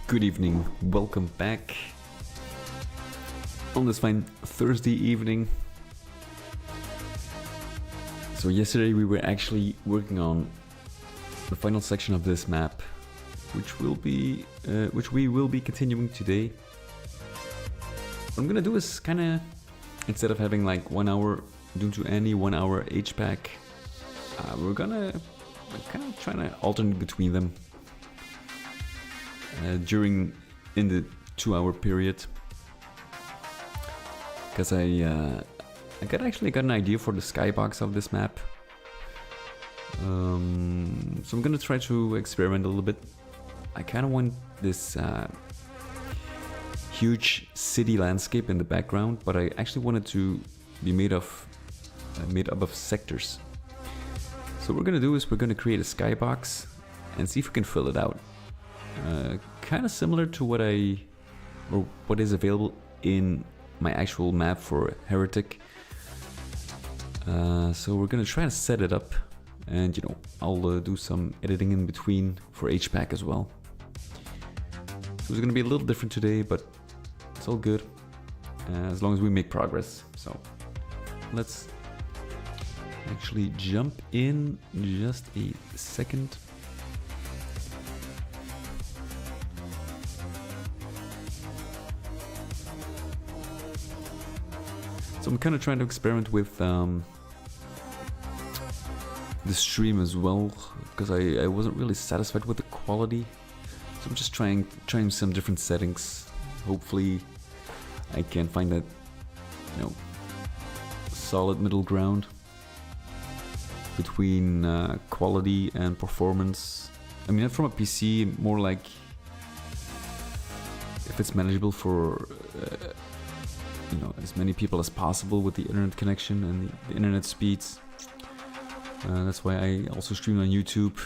Good evening, welcome back on this fine Thursday evening. So yesterday we were actually working on the final section of this map, which we will be continuing today. What I'm gonna do is kinda, instead of having like 1 hour due to any 1 hour HPAC, we're gonna kind of trying to alternate between them in the 2 hour period, because I actually got an idea for the skybox of this map. So I'm gonna try to experiment a little bit. I kind of want this huge city landscape in the background, but I actually want it to be made up of sectors. So what we're gonna do is we're gonna create a skybox and see if we can fill it out. Kind of similar to what is available in my actual map for Heretic. So we're gonna try to set it up, and I'll do some editing in between for HPAC as well. So it's gonna be a little different today, but it's all good as long as we make progress. So let's actually jump in just a second. So I'm kind of trying to experiment with the stream as well, because I wasn't really satisfied with the quality. So I'm just trying some different settings. Hopefully I can find that solid middle ground between quality and performance. I mean, not from a PC, more like if it's manageable for as many people as possible with the internet connection and the internet speeds. That's why I also stream on YouTube,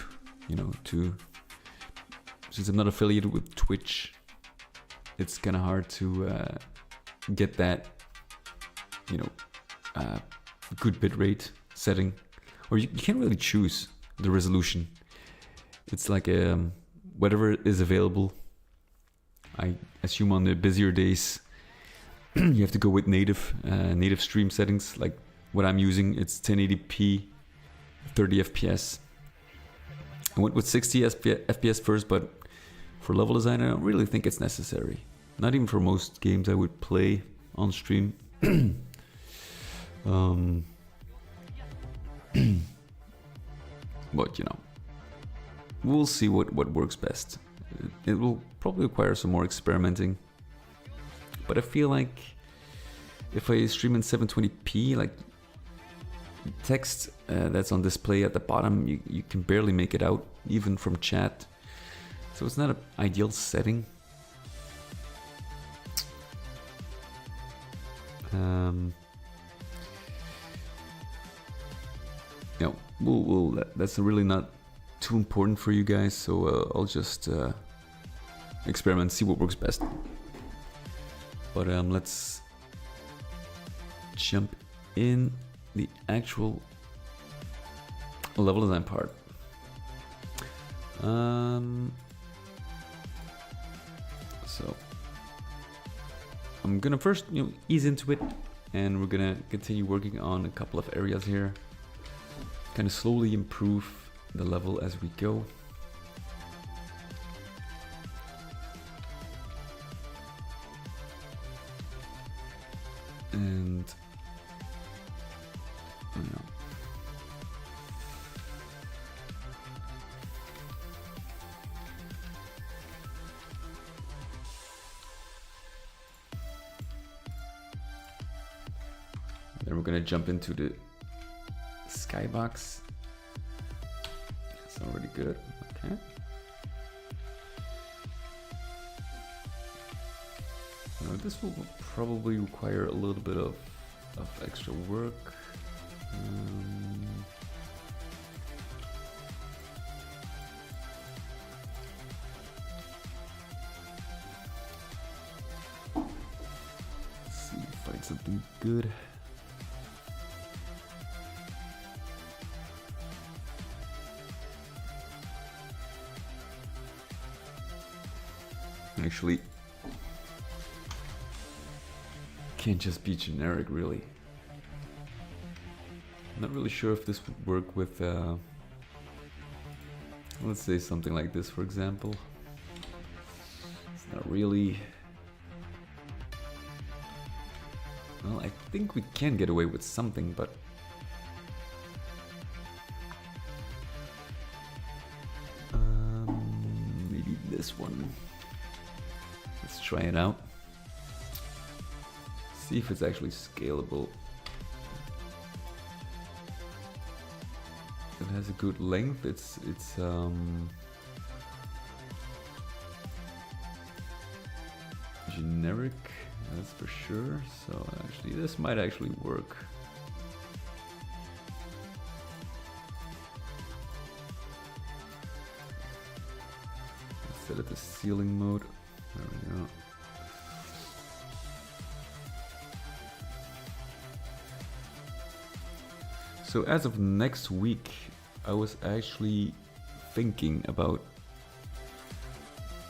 since I'm not affiliated with Twitch, it's kind of hard to get that, good bitrate setting, or you can't really choose the resolution. It's like whatever is available. I assume on the busier days, you have to go with native stream settings, like what I'm using. It's 1080p, 30 FPS. I went with 60 FPS first, but for level design, I don't really think it's necessary. Not even for most games I would play on stream. But we'll see what works best. It will probably require some more experimenting. But I feel like if I stream in 720p, like text that's on display at the bottom, you can barely make it out, even from chat. So it's not an ideal setting. That's really not too important for you guys, so I'll just experiment, see what works best. But let's jump in the actual level design part. So I'm gonna first ease into it, and we're gonna continue working on a couple of areas here, kind of slowly improve the level as we go. And then we're gonna jump into the skybox. That's already good. Okay. This will probably require a little bit of extra work. Let's see, find something good. Actually, can't just be generic, really. Not really sure if this would work with, let's say something like this, for example. It's not really... Well, I think we can get away with something, but... maybe this one. Let's try it out. See if it's actually scalable. It has a good length. It's generic, that's for sure. So actually, this might actually work. Let's set it to ceiling mode. There we go. So as of next week, I was actually thinking about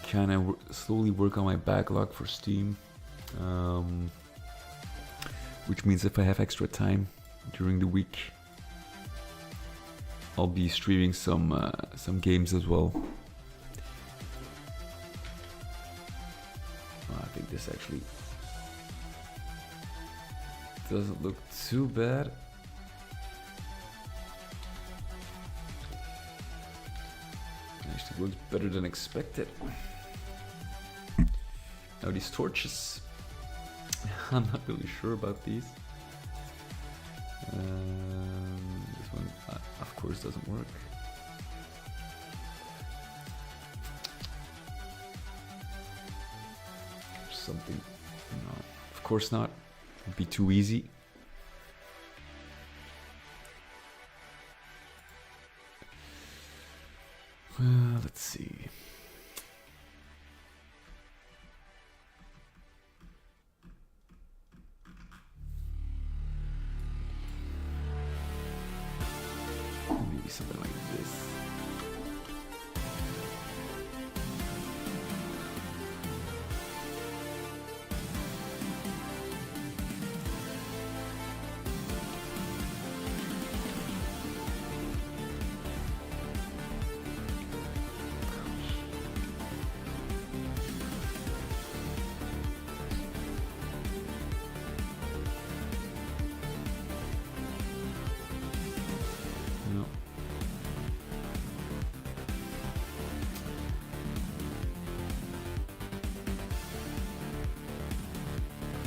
can I slowly work on my backlog for Steam, which means if I have extra time during the week, I'll be streaming some games as well. I think this actually doesn't look too bad. Actually looks better than expected. Now these torches, I'm not really sure about these. This one, of course, doesn't work. Something, no, of course not. It'd be too easy. Let's see. Maybe something like this.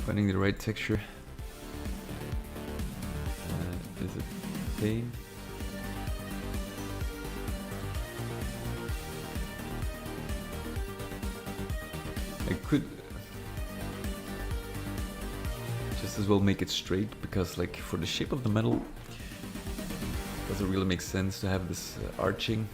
Finding the right texture is a pain. I could just as well make it straight, because like for the shape of the metal it doesn't really make sense to have this arching.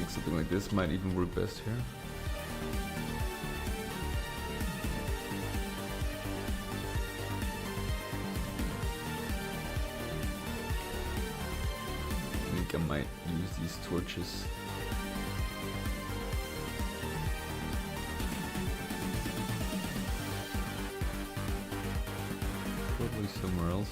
Something like this might even work best here. I think I might use these torches. Probably somewhere else.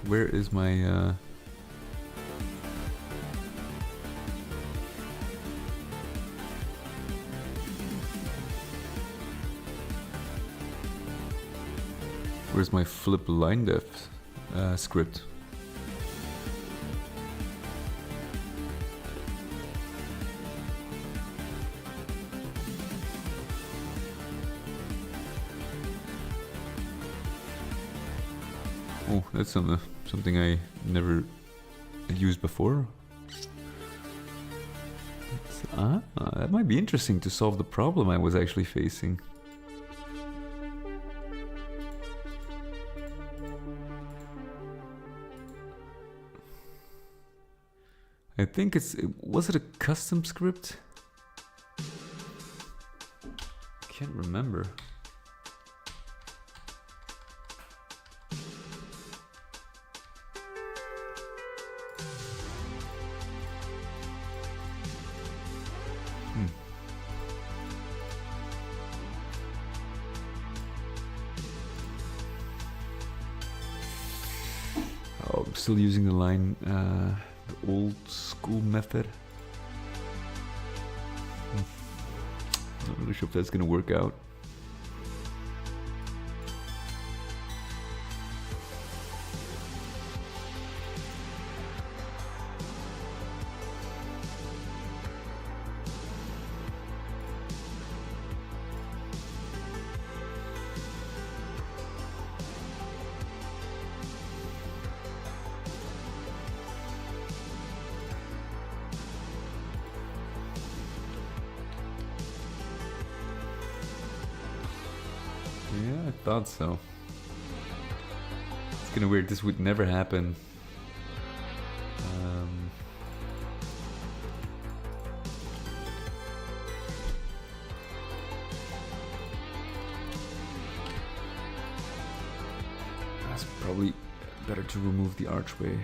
Where is my where's my flip line dev script? Oh, that's something I never used before. That might be interesting to solve the problem I was actually facing. I think was it a custom script? I can't remember. Oh, I'm still using the line, the old school method. Not really sure if that's gonna work out. Yeah, I thought so. It's kinda weird, this would never happen. That's probably better to remove the archway.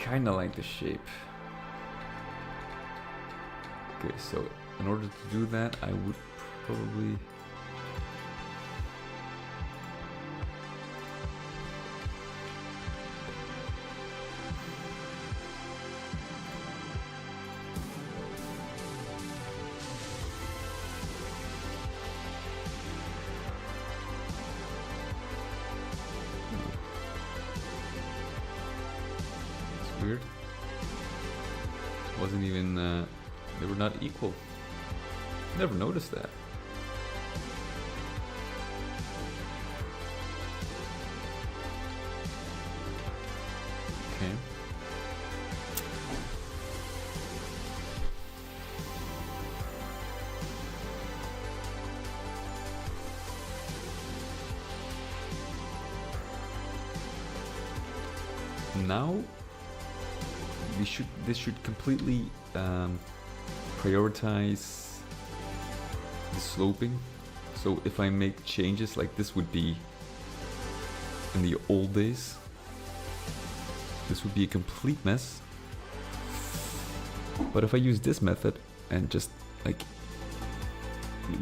Kinda like the shape. Okay, so in order to do that, I would probably weird. Wasn't even, they were not equal. Never noticed that. Okay. Now this should completely prioritize the sloping. So if I make changes, like this would be in the old days, this would be a complete mess. But if I use this method and just like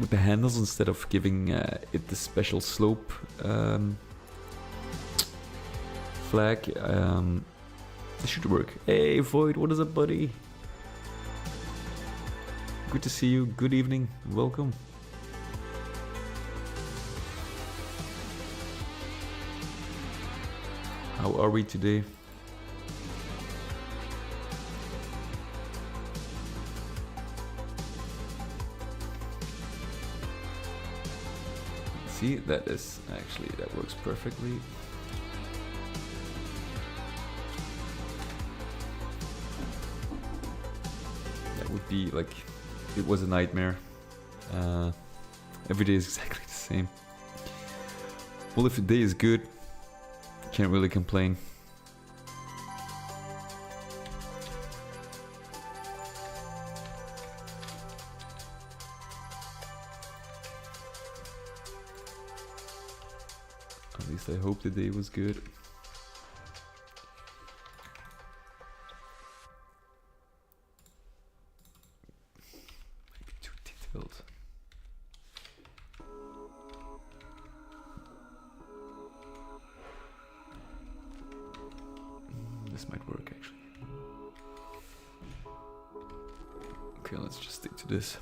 with the handles instead of giving it the special slope flag, this should work. Hey Void, what is up, buddy? Good to see you. Good evening. Welcome. How are we today? See, that works perfectly. Would be like, it was a nightmare. Every day is exactly the same. Well, if the day is good, can't really complain. At least I hope the day was good. build. This might work actually. Okay, let's just stick to this.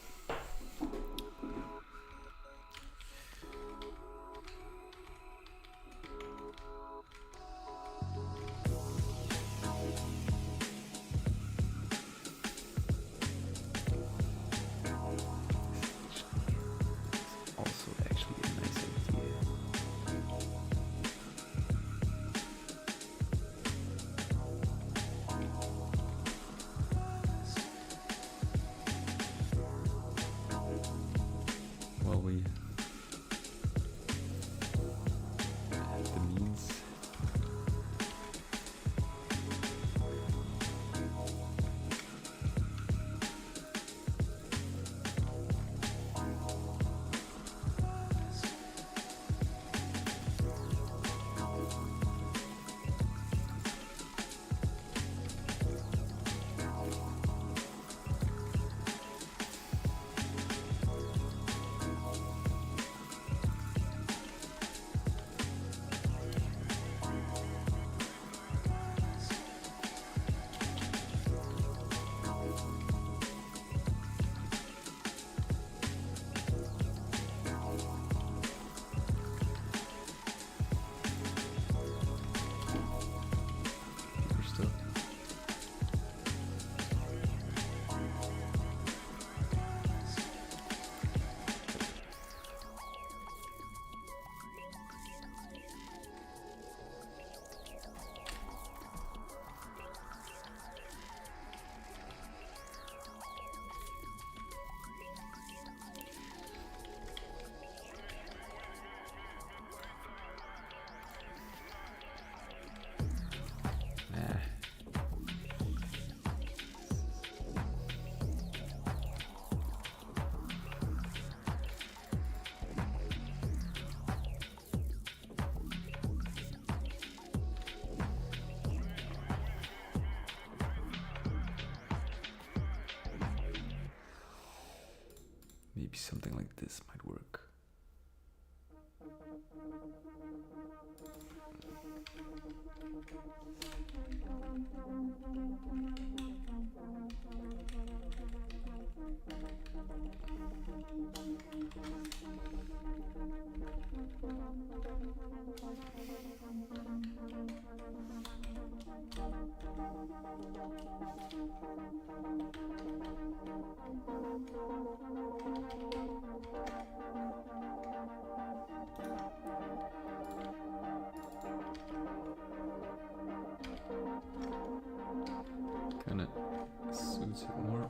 Maybe something like this might work. Kinda suits it more.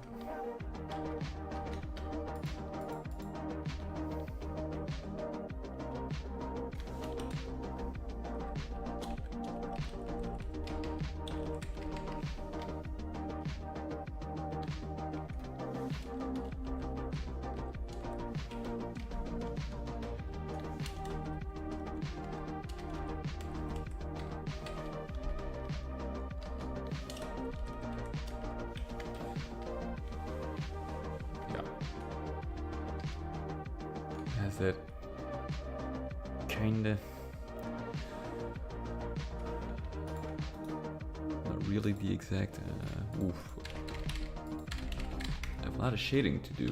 Has that kinda not really the exact oof. I have a lot of shading to do.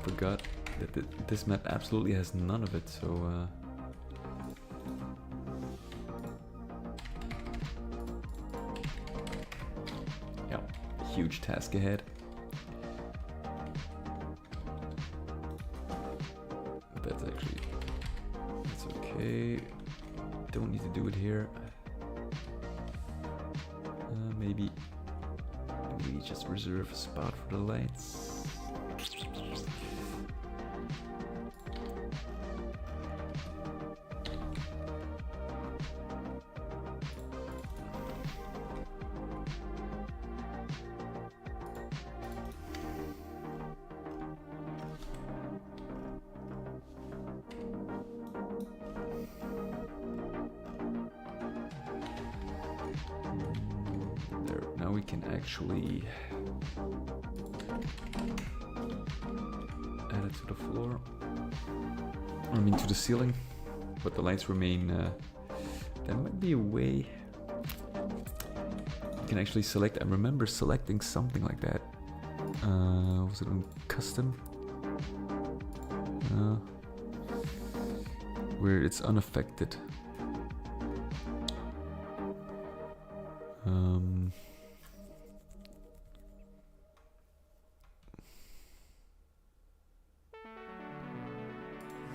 Forgot that this map absolutely has none of it, so yeah, huge task ahead. That's okay. Don't need to do it here. Maybe just reserve a spot for the lights. we can actually add it to the floor. I mean to the ceiling, but the lights remain. There might be a way you can actually select. I remember selecting something like that. Was it on custom? Where it's unaffected.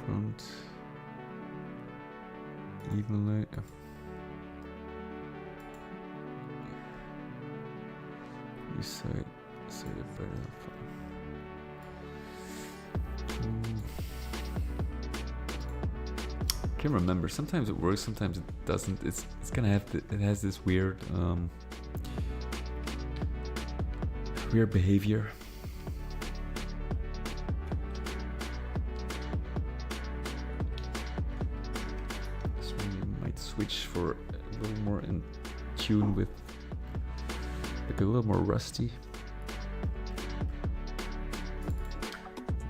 Front. Even light. You say it better. I can't remember. Sometimes it works, sometimes it doesn't. It's gonna have it has this weird behavior. This one you might switch for a little more in tune with, like a little more rusty.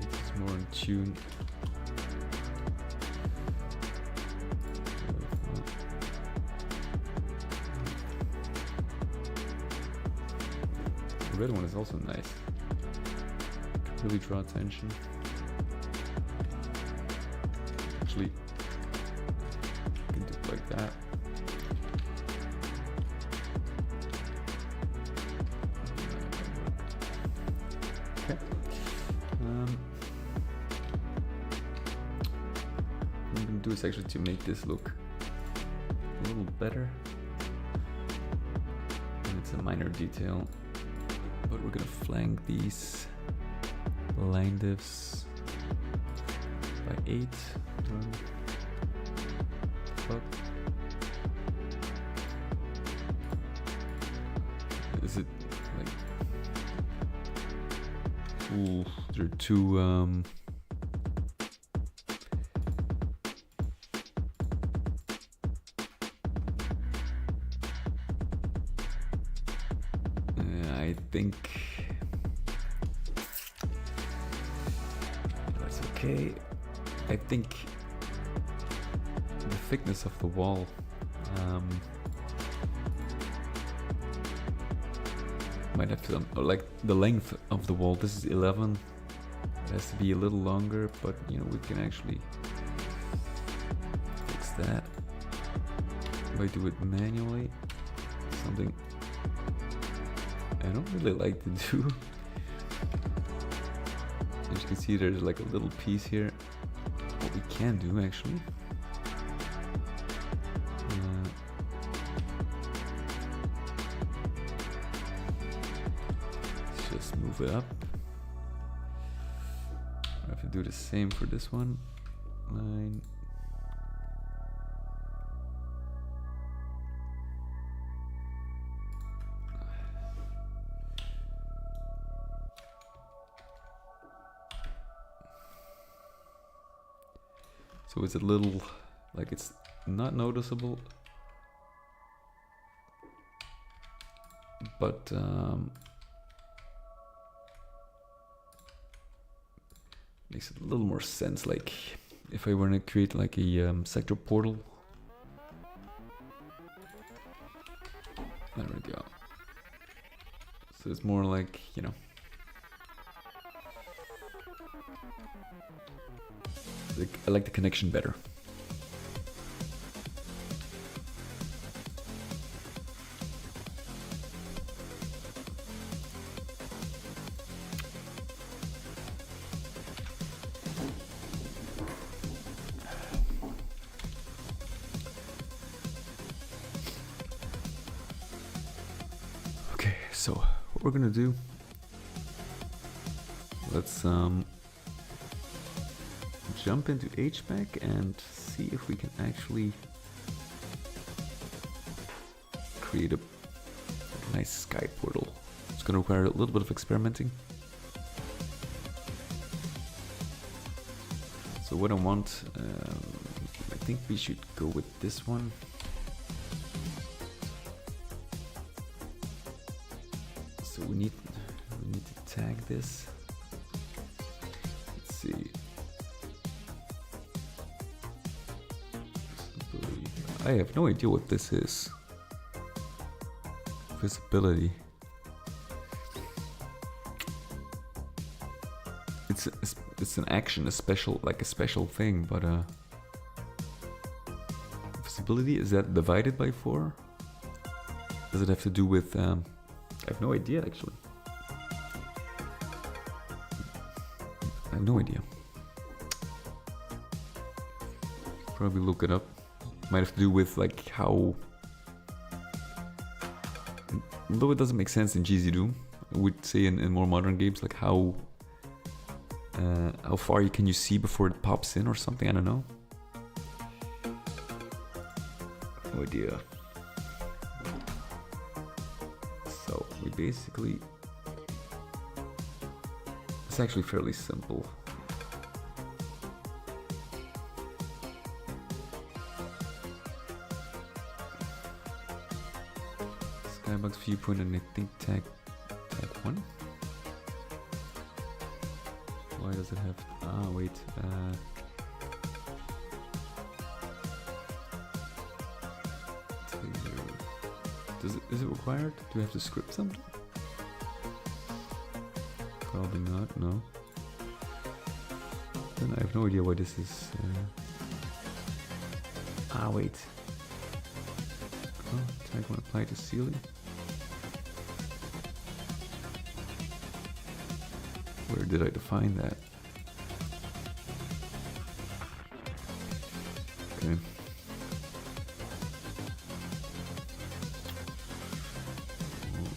It's more in tune. The red one is also nice. Can really draw attention. Actually, you can do it like that. Okay. What I'm gonna do is actually to make this look a little better. And it's a minor detail. But we're gonna flank these line divs by 8. Fuck. Is it like? Ooh, they're too I think that's okay. I think the thickness of the wall might have to, like the length of the wall. This is 11. It has to be a little longer, but you know we can actually fix that if I do it manually. Something I don't really like to do. As you can see, there's like a little piece here. What we can do actually, let's just move it up. I have to do the same for this one. Line. So it's a little, like it's not noticeable, but makes it a little more sense. Like if I want to create like a sector portal. There we go. So it's more like, you know, I like the connection better. Okay, so what we're gonna do, let's jump into HVAC and see if we can actually create a nice sky portal. It's gonna require a little bit of experimenting. So what I want, I think we should go with this one. So we need to tag this. Let's see. I have no idea what this is. Visibility. It's an action, a special thing, but visibility, is that divided by 4? Does it have to do with I have no idea actually. I have no idea. Probably look it up. Might have to do with like how, though it doesn't make sense in GZDoom, I would say in more modern games, like how far can you see before it pops in or something, I don't know. No idea. So we basically, it's actually fairly simple. Skybox viewpoint and I think tag 1. Why does it have? Ah, wait. Is it required? Do we have to script something? Probably not. No. Then I have no idea why this is. Ah, wait. Oh, tag 1 apply to ceiling. Where did I define that? Okay.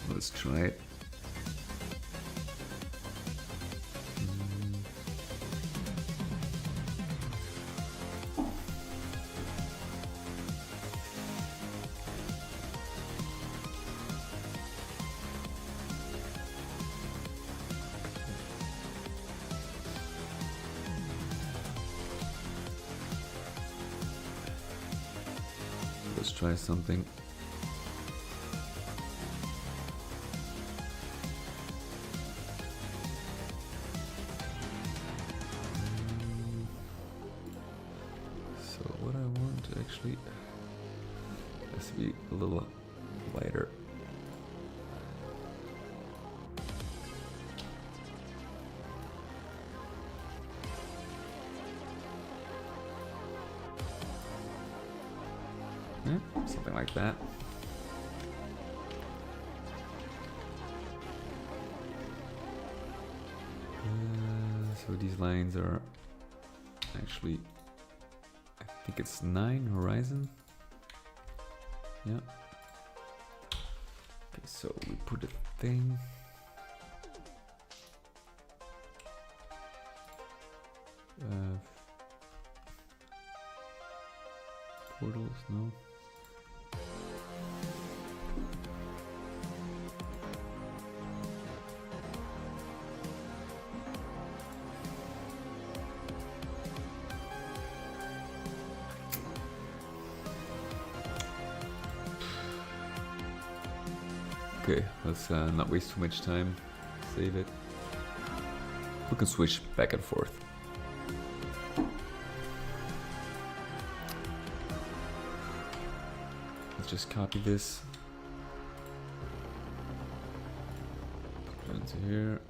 Well, let's try it. Let's try something. So what I want actually has to be a little lighter. Something like that. So these lines are actually, I think it's 9 horizon. Yeah. Okay, so we put a thing. Portals, no. Okay, let's not waste too much time. Save it. We can switch back and forth. Let's just copy this. Put it into here.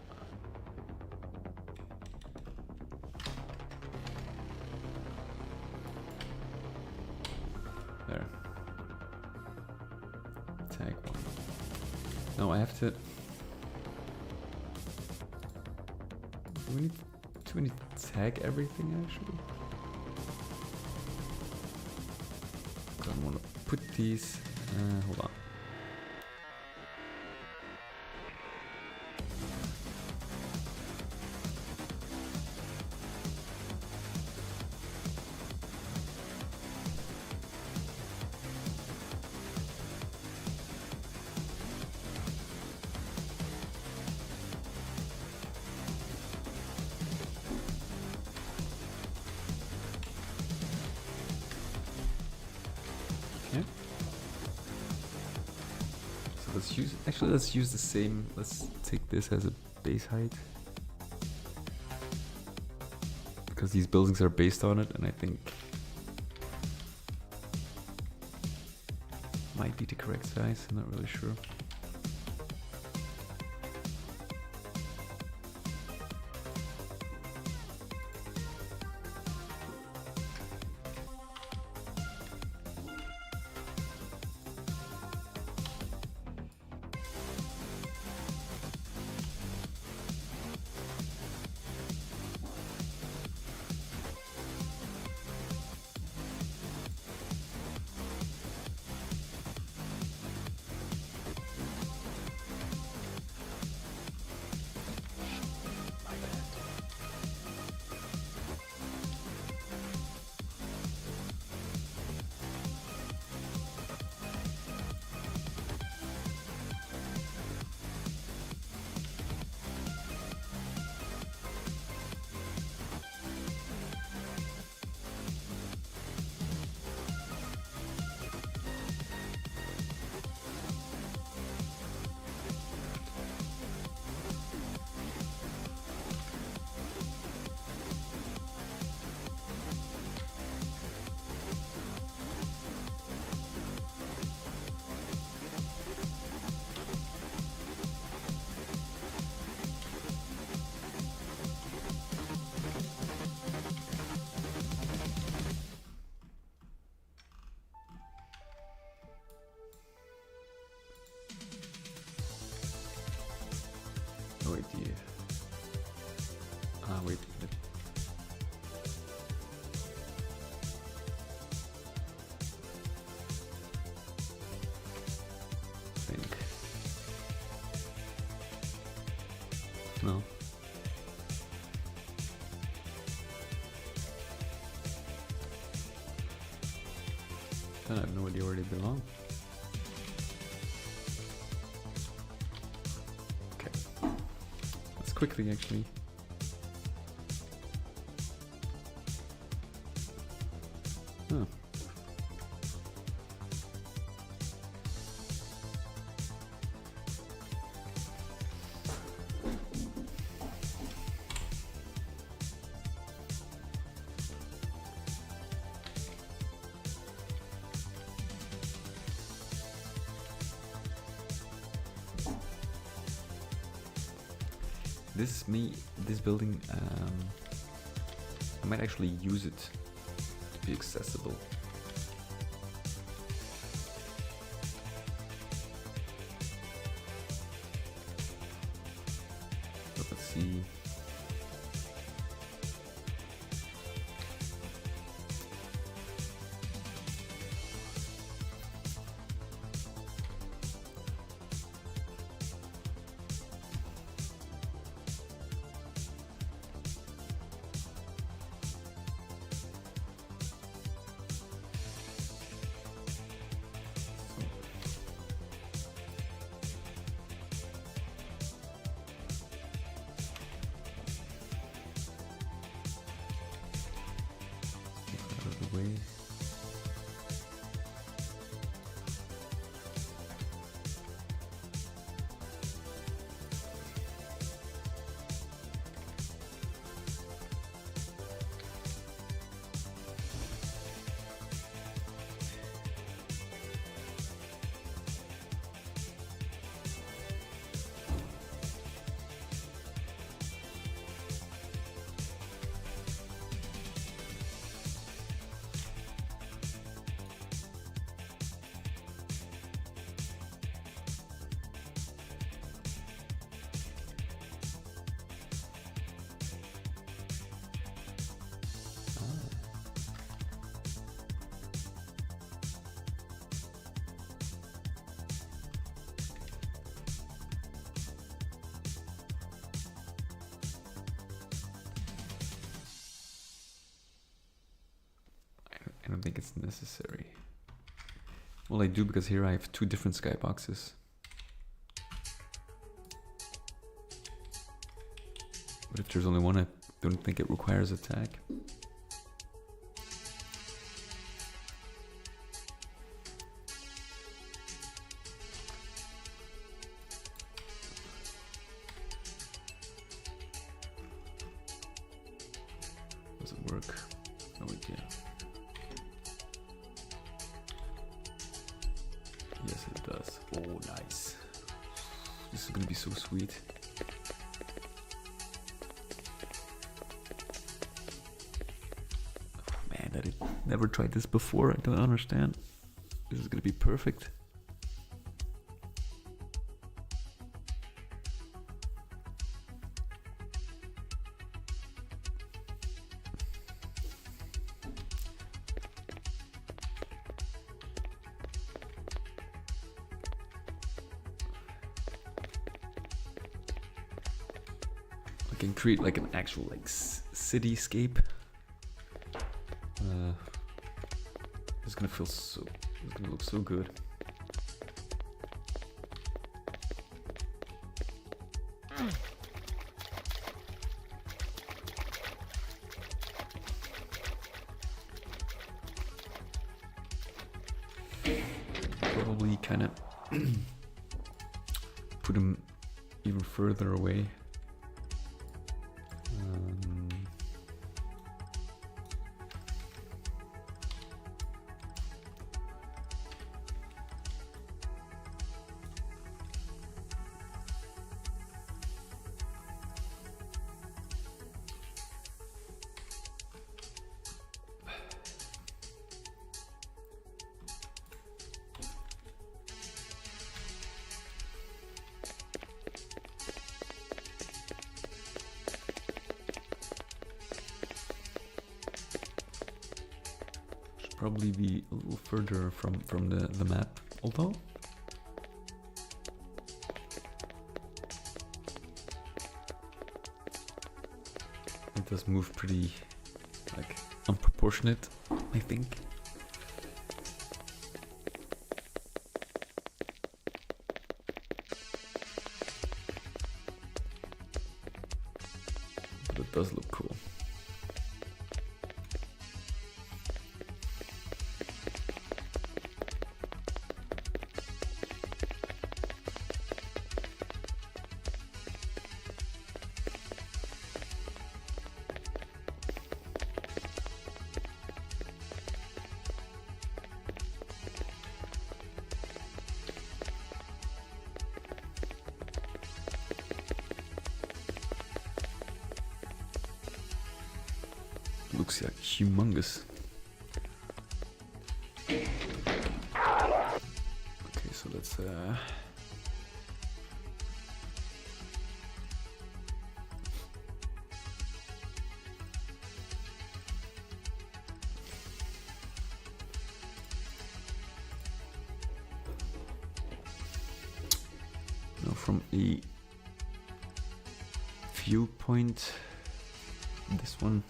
There. Tag 1. No, I have to. Do we need to tag everything actually? Don't want to put these. Hold on. let's use the same. Let's take this as a base height. Because these buildings are based on it, and I think might be the correct size, I'm not really sure. No idea. Ah, wait. Think. No. Then I have no idea where they belong. Quickly, actually. Huh. This building, I might actually use it to be accessible. But let's see. Way. I don't think it's necessary. Well, I do, because here I have two different skyboxes. But if there's only one, I don't think it requires a tag. work. Oh wait, yeah. Yes, it does. Oh, nice. This is gonna be so sweet. Oh, man, I never tried this before. I don't understand. This is gonna be perfect. I can create like an actual like cityscape. It's gonna feel so. It's gonna look so good. Probably kind of put him even further away. Probably be a little further from the map, although it does move pretty like unproportionate, I think. But it does look cool. Looks like humongous. Okay, so let's now from a viewpoint, this one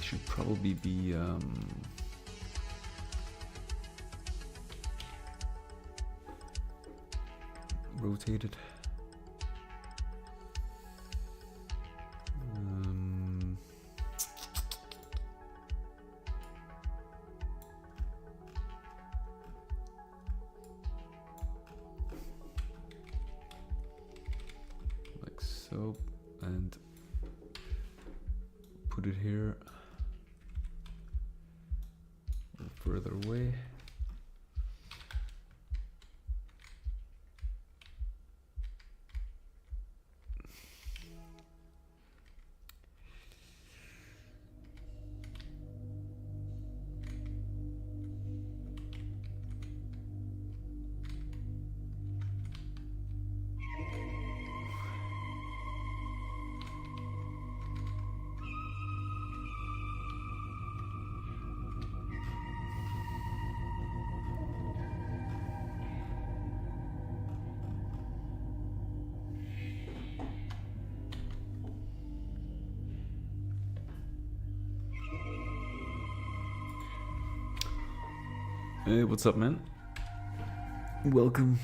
should probably be rotated. Like so, and put it here. Further away. Hey, what's up, man? Welcome.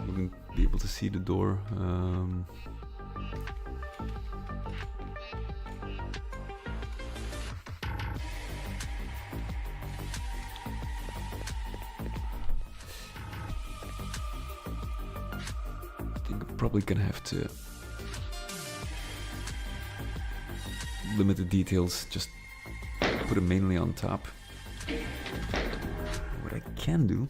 Wouldn't be able to see the door. probably gonna have to limit the details, just put it mainly on top. What I can do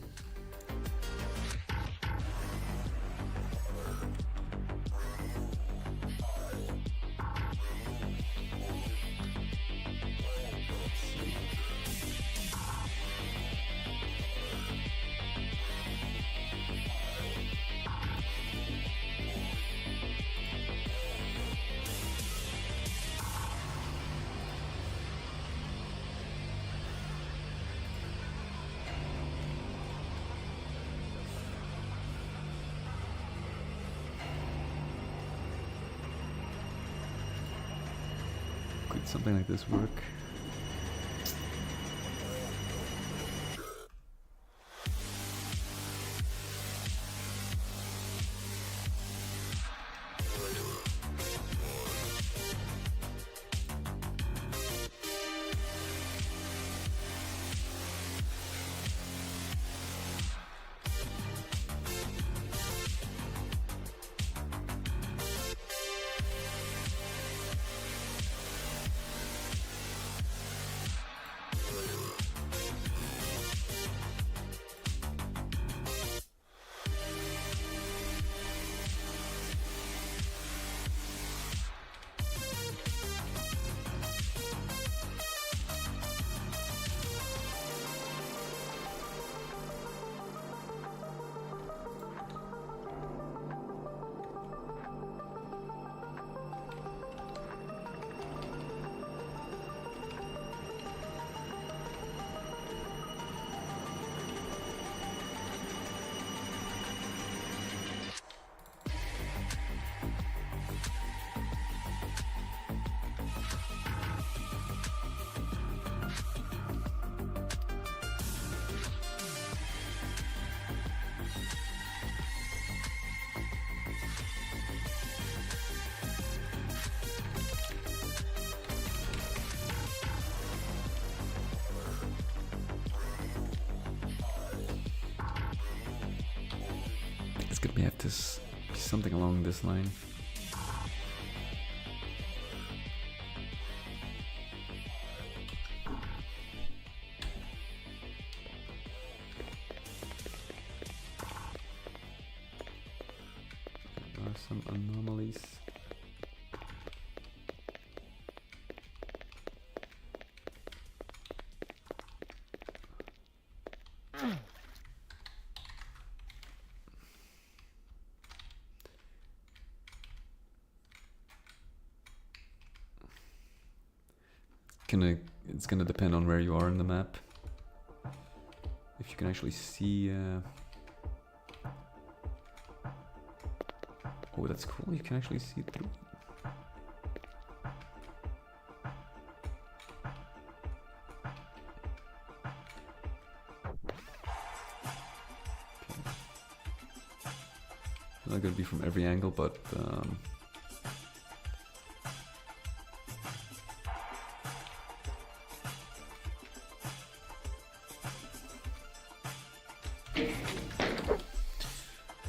something like this work? It's gonna have to be something along this line. There are some anomalies. It's gonna depend on where you are in the map. If you can actually see. Oh, that's cool. You can actually see through. Not gonna be from every angle, but.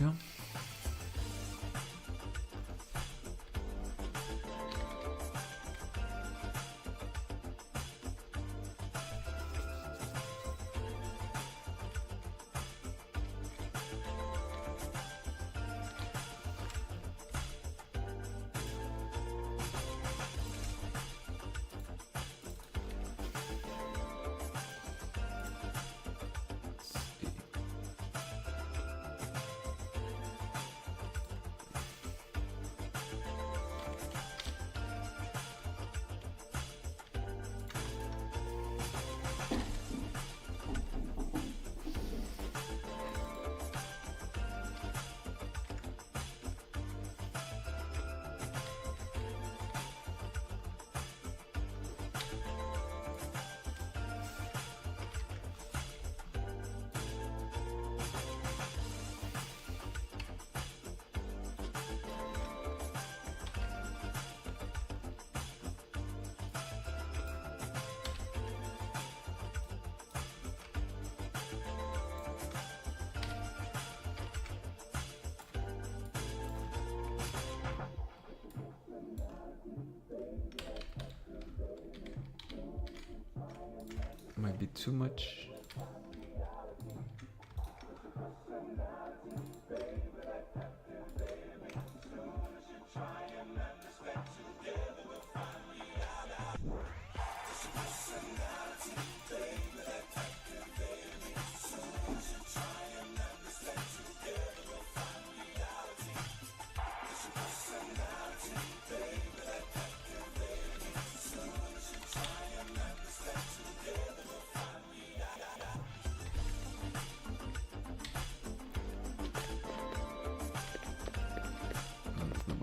Yeah. be too much.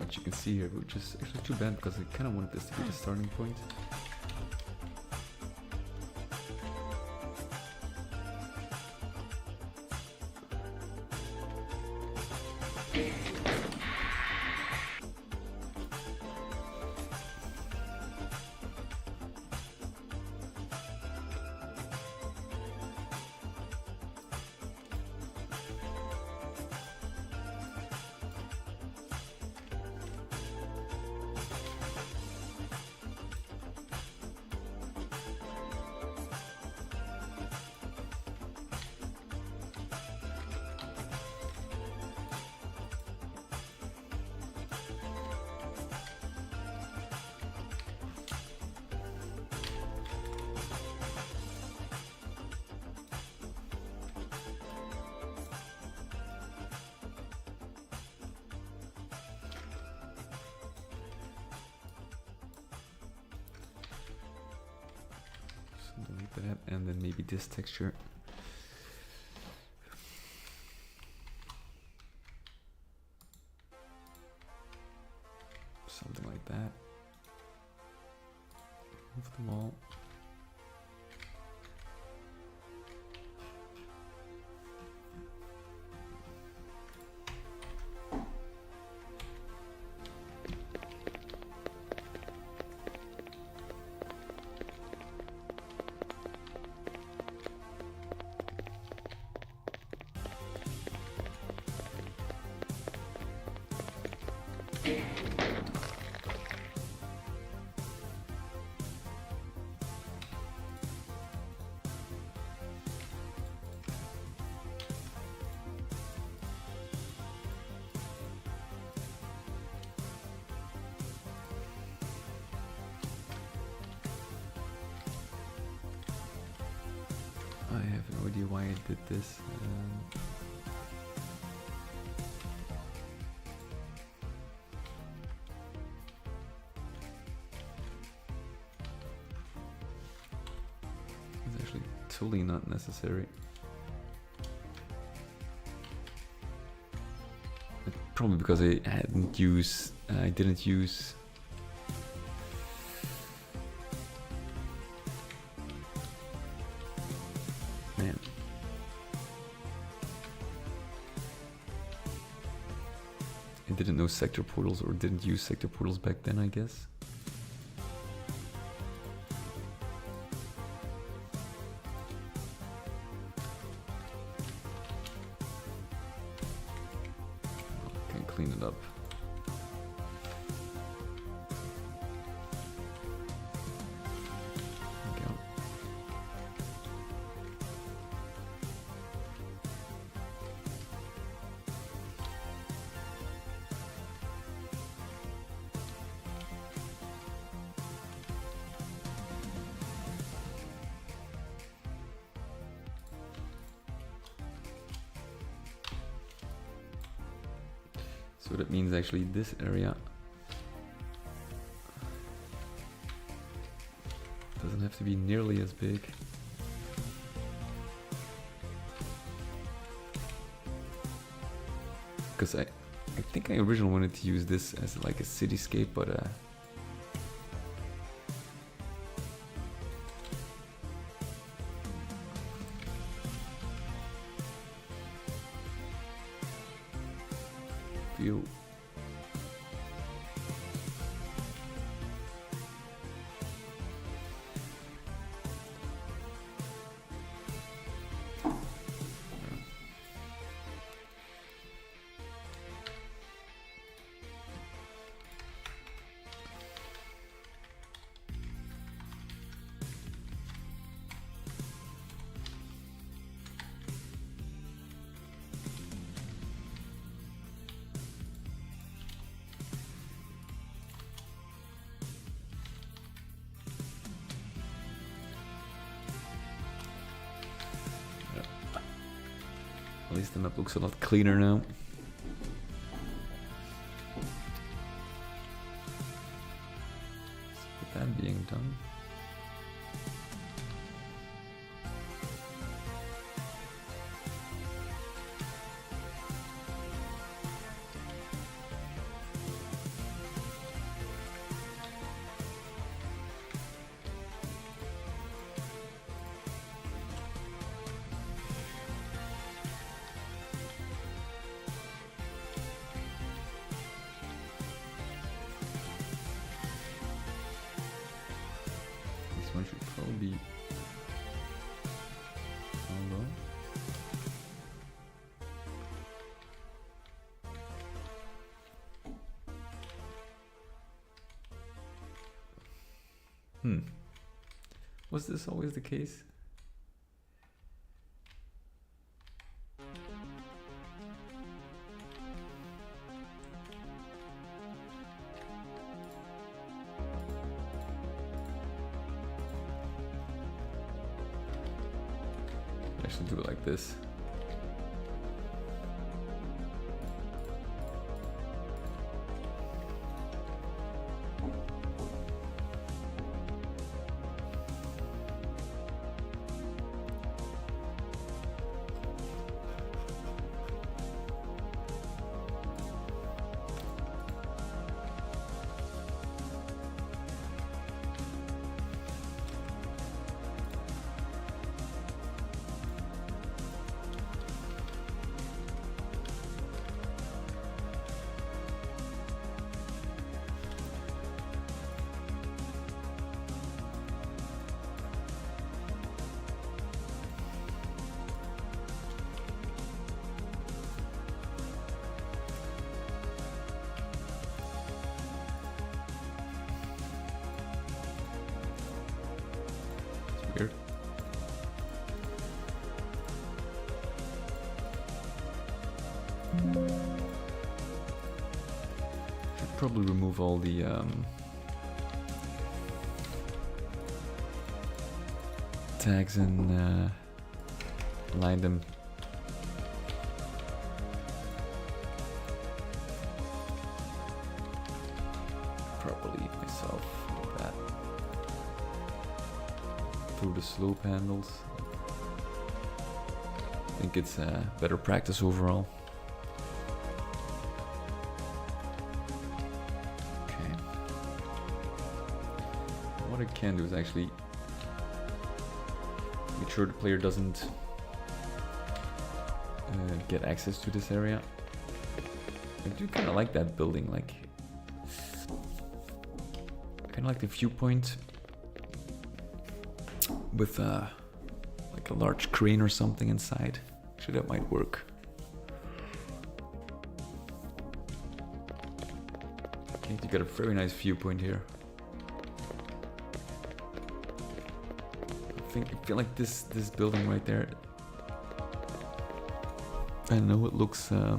You can see here, which is actually too bad because I kind of wanted this to be the starting point. That, and then maybe this texture. Something like that. Move them all. I have no idea why I did this. It's actually totally not necessary. Probably because I didn't use. Man. I didn't know sector portals or didn't use sector portals back then, I guess. Can clean it up. So that means actually this area doesn't have to be nearly as big. Because I think I originally wanted to use this as like a cityscape, but feel least the map looks a lot cleaner now. With that being done. One should probably be Was this always the case? I should do it like this. Weird. Should probably remove all the tags and align them. Properly myself like that. Through the slope handles. I think it's better practice overall. Okay. What I can do is actually make sure the player doesn't get access to this area. I do kind of like that building, like kind of like the viewpoint with like a large crane or something inside. Actually, that might work. Okay, you got a very nice viewpoint here. I feel like this building right there. I know it looks I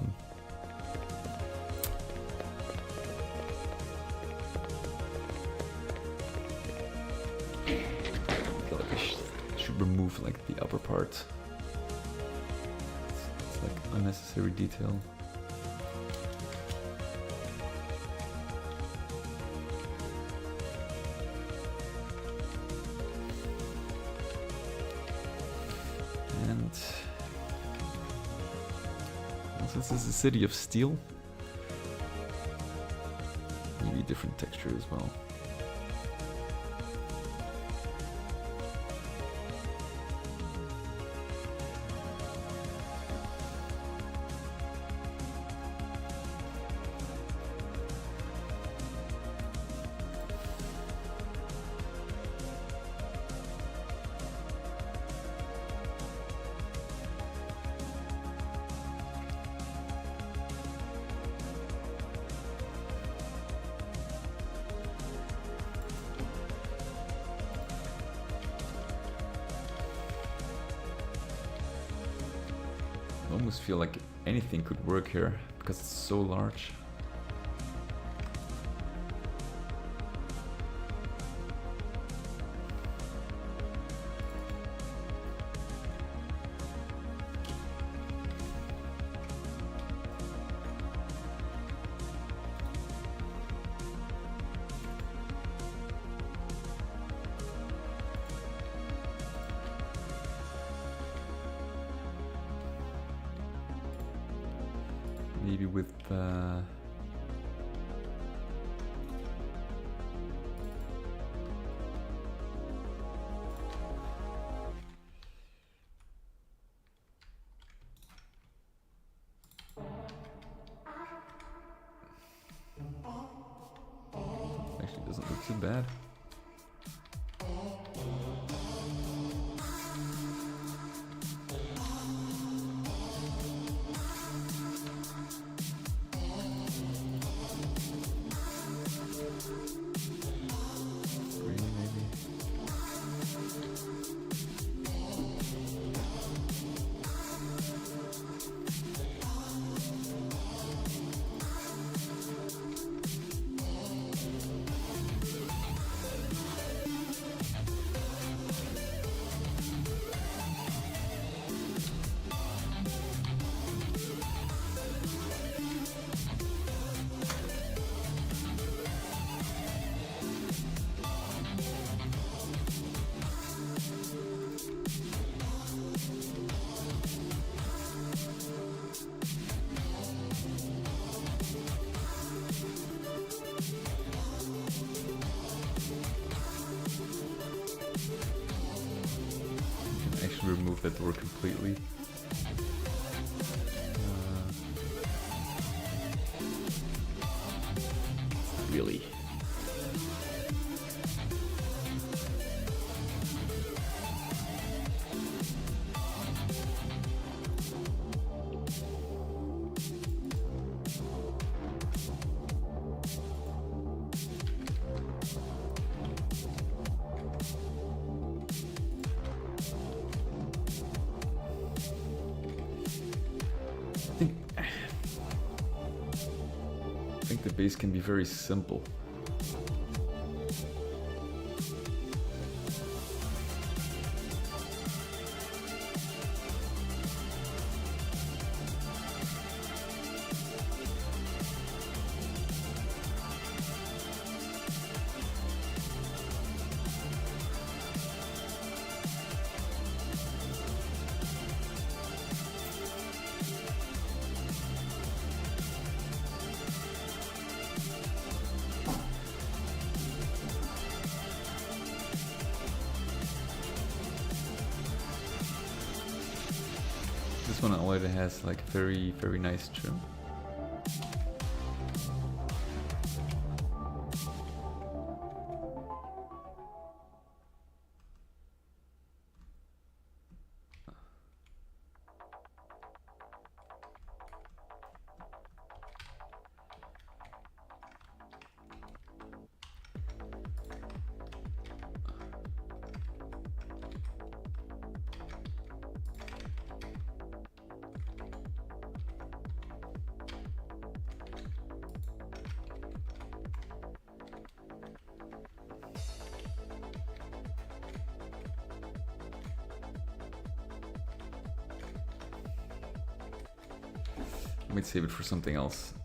feel like I should remove like the upper part. It's like unnecessary detail. And since this is a city of steel, maybe different texture as well. I almost feel like anything could work here because it's so large. maybe with actually doesn't look too bad. Remove that door completely. Really? I think the base can be very simple. This one already has like very nice trim. I might save it for something else.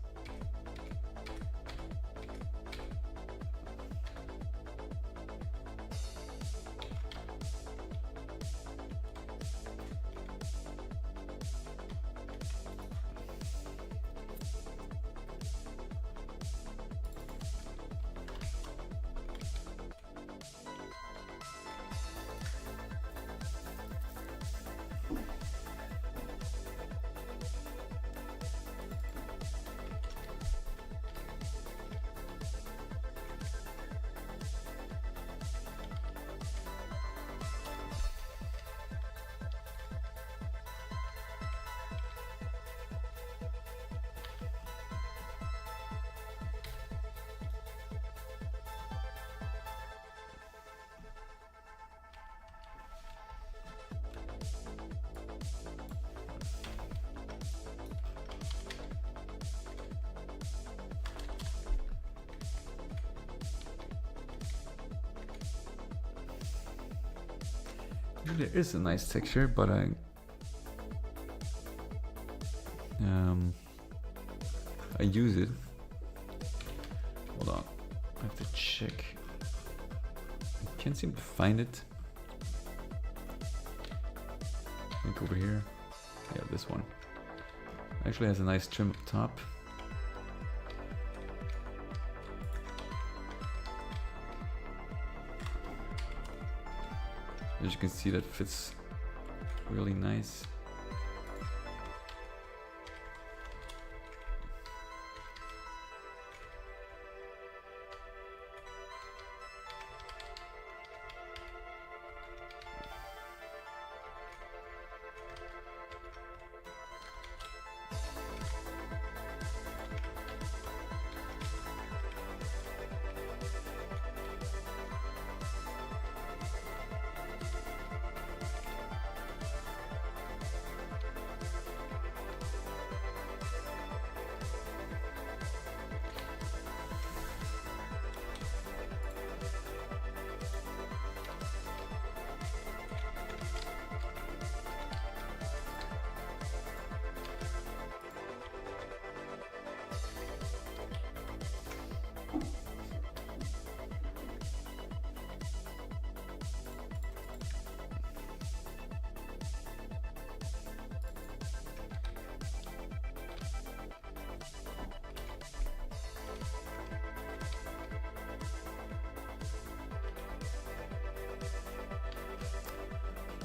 There is a nice texture, but I use it. Hold on, I have to check. I can't seem to find it. I think over here. Yeah, this one. Actually has a nice trim up top. As you can see, that fits really nice.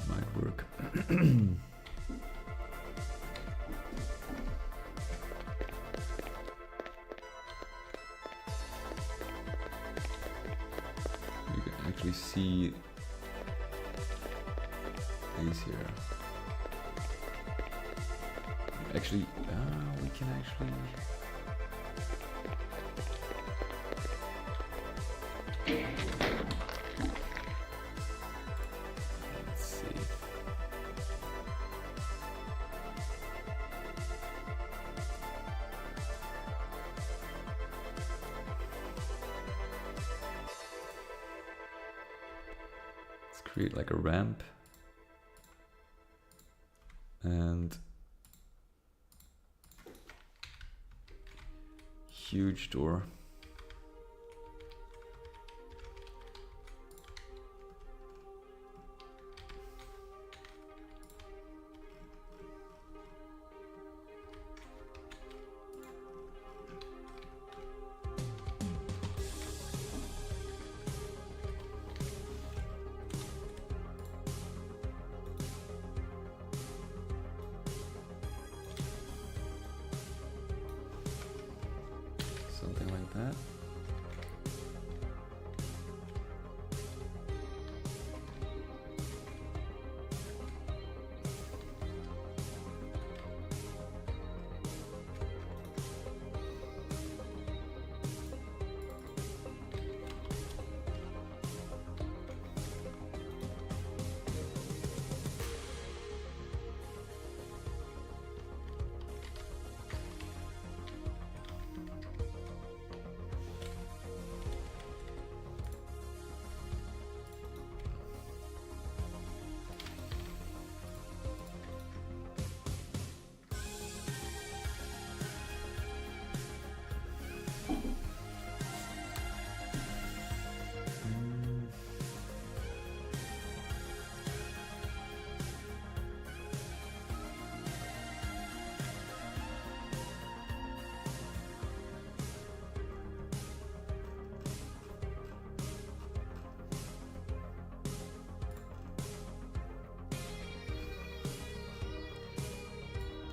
Might work. You can actually see these here. Actually, we can actually. Let's see. Let's create like a ramp and huge door. Something like that.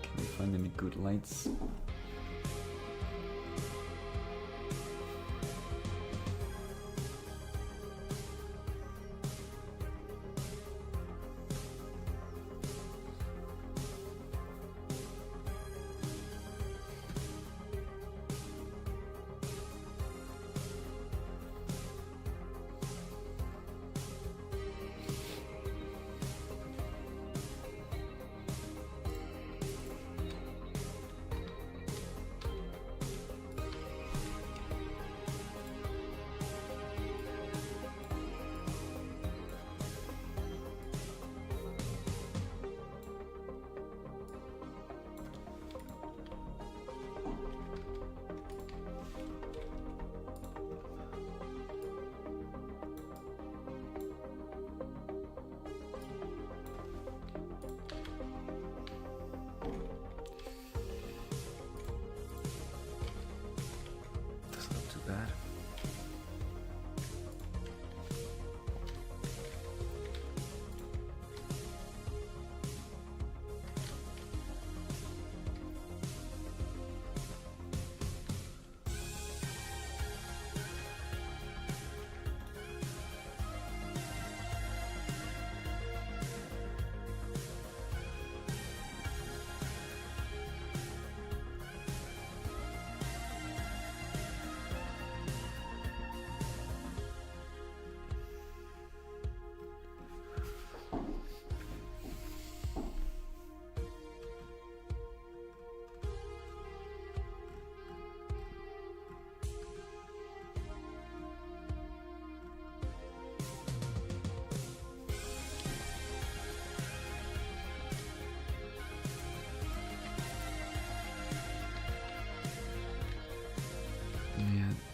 Can we find any good lights?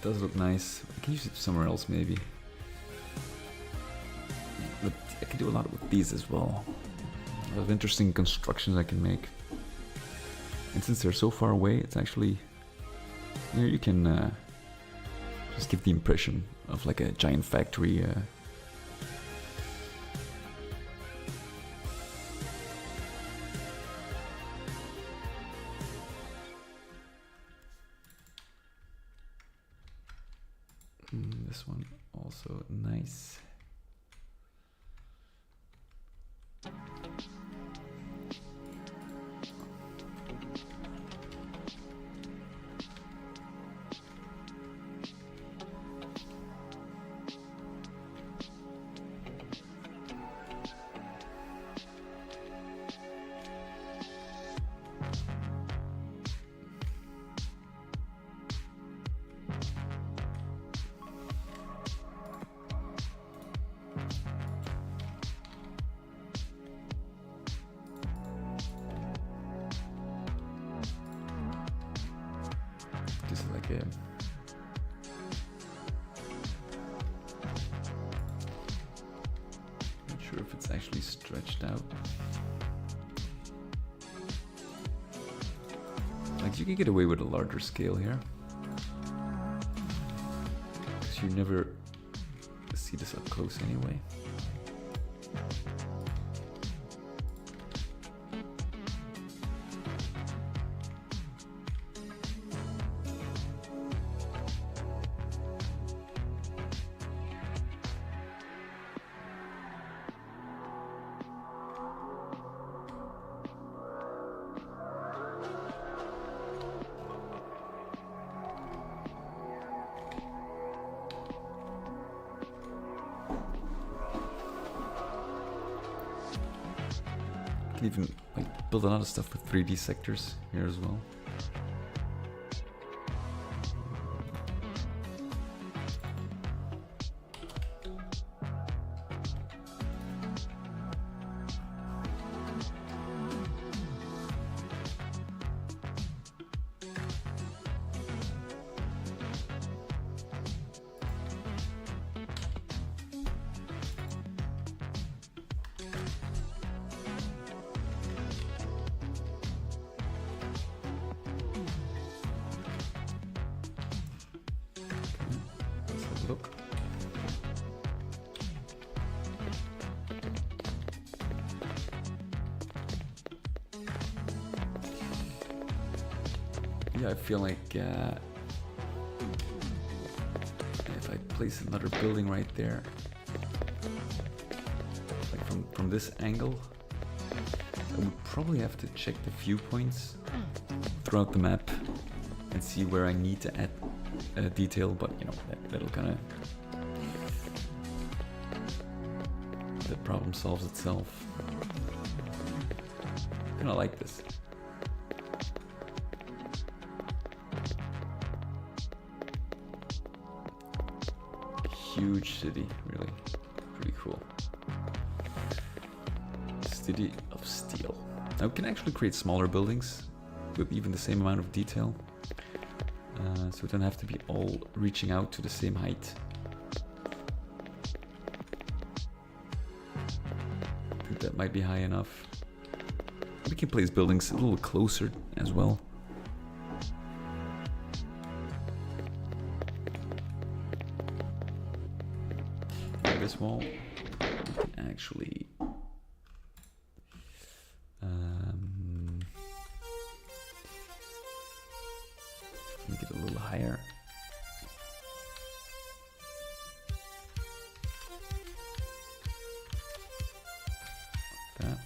does look nice. I can use it somewhere else maybe. But I can do a lot with these as well. A lot of interesting constructions I can make. And since they're so far away, it's actually, you know, you can just give the impression of like a giant factory. This one also nice. Just like a not sure if it's actually stretched out. Like you can get away with a larger scale here, because you never see this up close anyway. Even like build a lot of stuff with 3D sectors here as well. Look. Yeah, I feel like if I place another building right there, like from this angle, I would probably have to check the viewpoints throughout the map and see where I need to add detail, but you know, that'll kind of, the problem solves itself. I kind of like this. Huge city, really, pretty cool. City of Steel. Now we can actually create smaller buildings with even the same amount of detail. So we don't have to be all reaching out to the same height. I think that might be high enough. We can place buildings a little closer as well. This wall we can actually make it a little higher. Like that.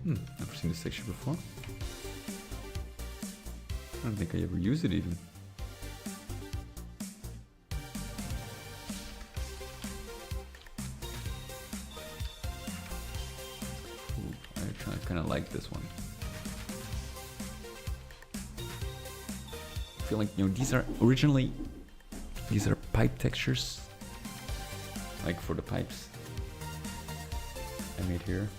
Never seen this texture before. I don't think I ever used it even. Ooh, I kind of like this one. I feel like, you know, these are pipe textures, like for the pipes I made here.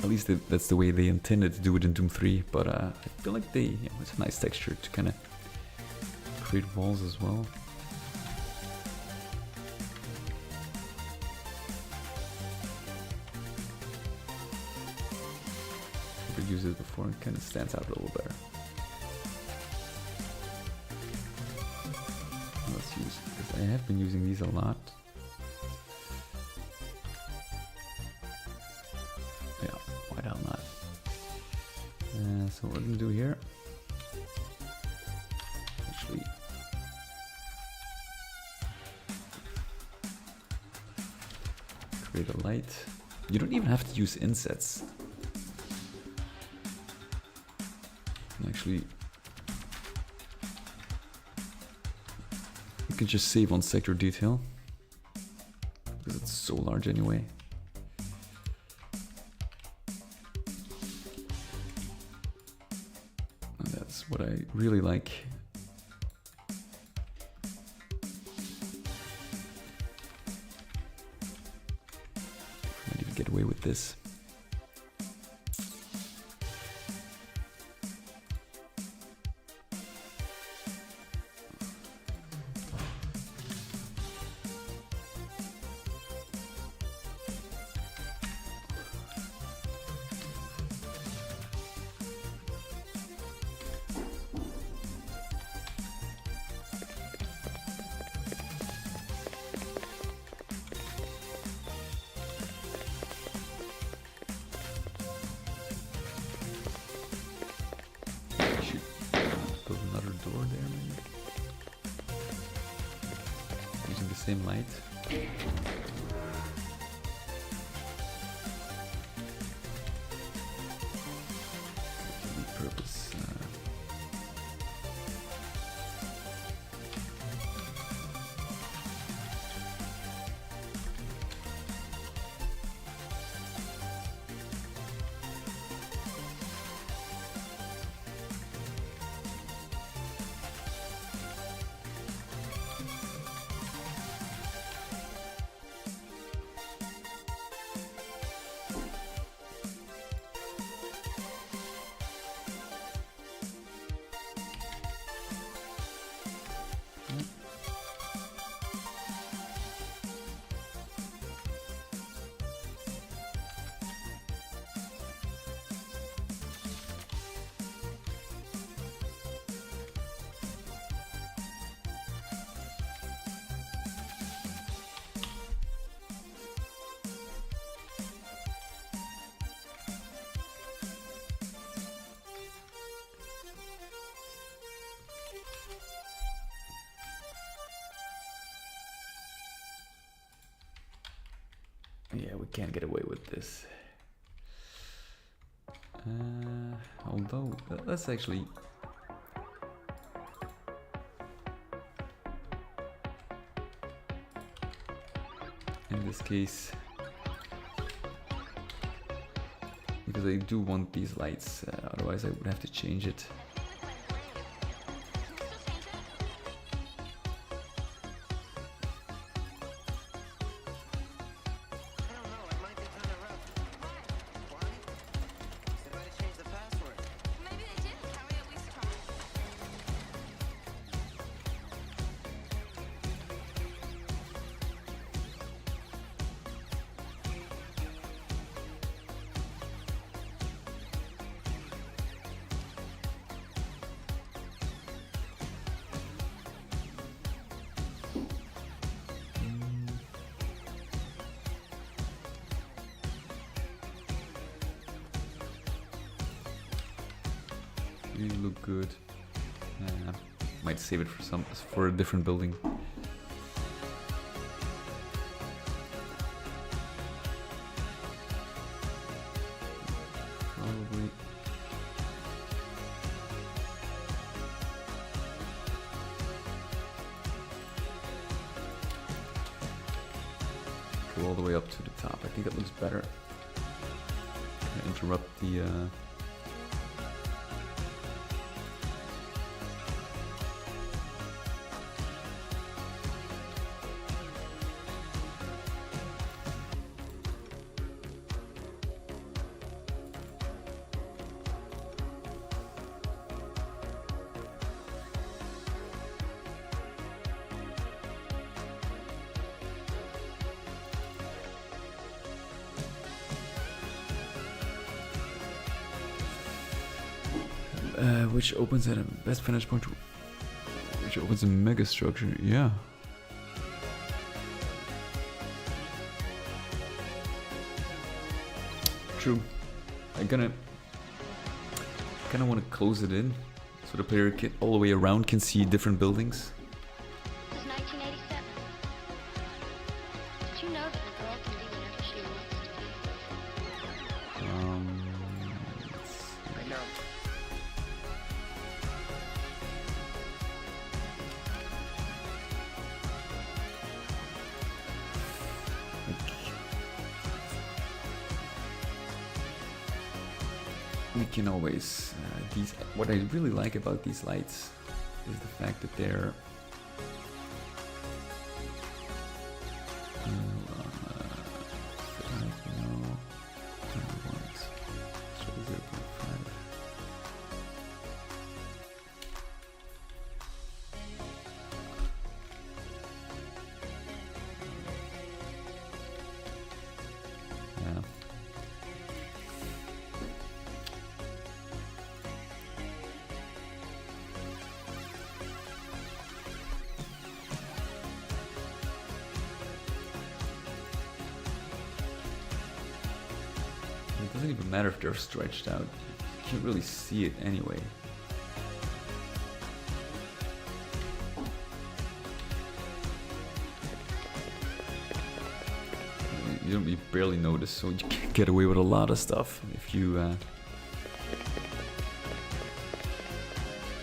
At least that's the way they intended to do it in Doom 3, but I feel like it's a nice texture to kind of create walls as well. Never used it before, it kind of stands out a little better. Let's use, because I have been using these a lot. So what we're gonna do here, actually, create a light. You don't even have to use insets. Actually, you can just save on sector detail because it's so large anyway. What I really like. Might even get away with this. Same light. Purpose. Yeah, we can't get away with this. Although, let's actually... in this case... because I do want these lights, otherwise I would have to change it. Really look good. Might save it for a different building. go all the way up to the top. I think that looks better. Interrupt the which opens at a best vantage point, which opens a mega structure. Yeah. True. I kind of want to close it in so the player all the way around can see different buildings. This is 1987. Did you know that a girl can be whatever she wants to be? I know. We can always what I really like about these lights is the fact that they're it doesn't even matter if they're stretched out. You can't really see it anyway. You barely notice, so you can get away with a lot of stuff if you.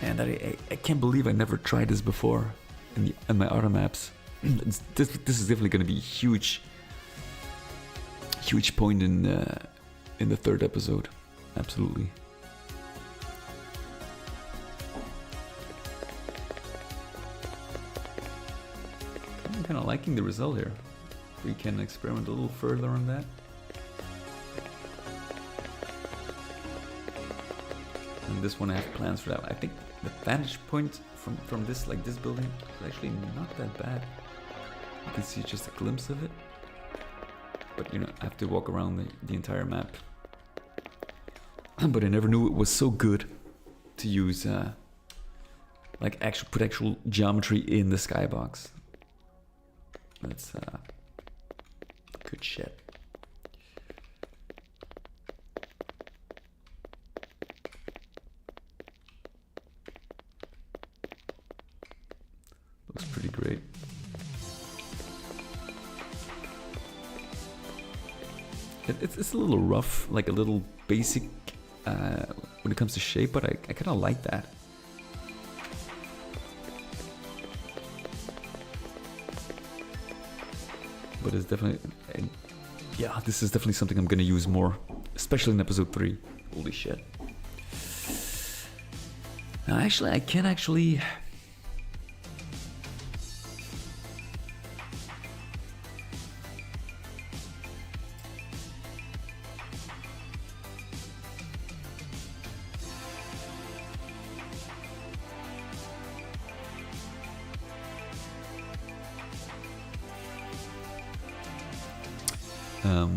And I can't believe I never tried this before in my other maps. This is definitely going to be a huge point in the third episode. Absolutely. I'm kind of liking the result here. We can experiment a little further on that. And this one I have plans for that. I think the vantage point from this building is actually not that bad. You can see just a glimpse of it. But you know, I have to walk around the entire map. But I never knew it was so good to use put actual geometry in the skybox. That's good shit. Looks pretty great. It's a little rough, like a little basic when it comes to shape, but I kind of like that. But it's definitely, yeah, this is definitely something I'm gonna use more, especially in episode 3. Holy shit. Now actually, I can actually...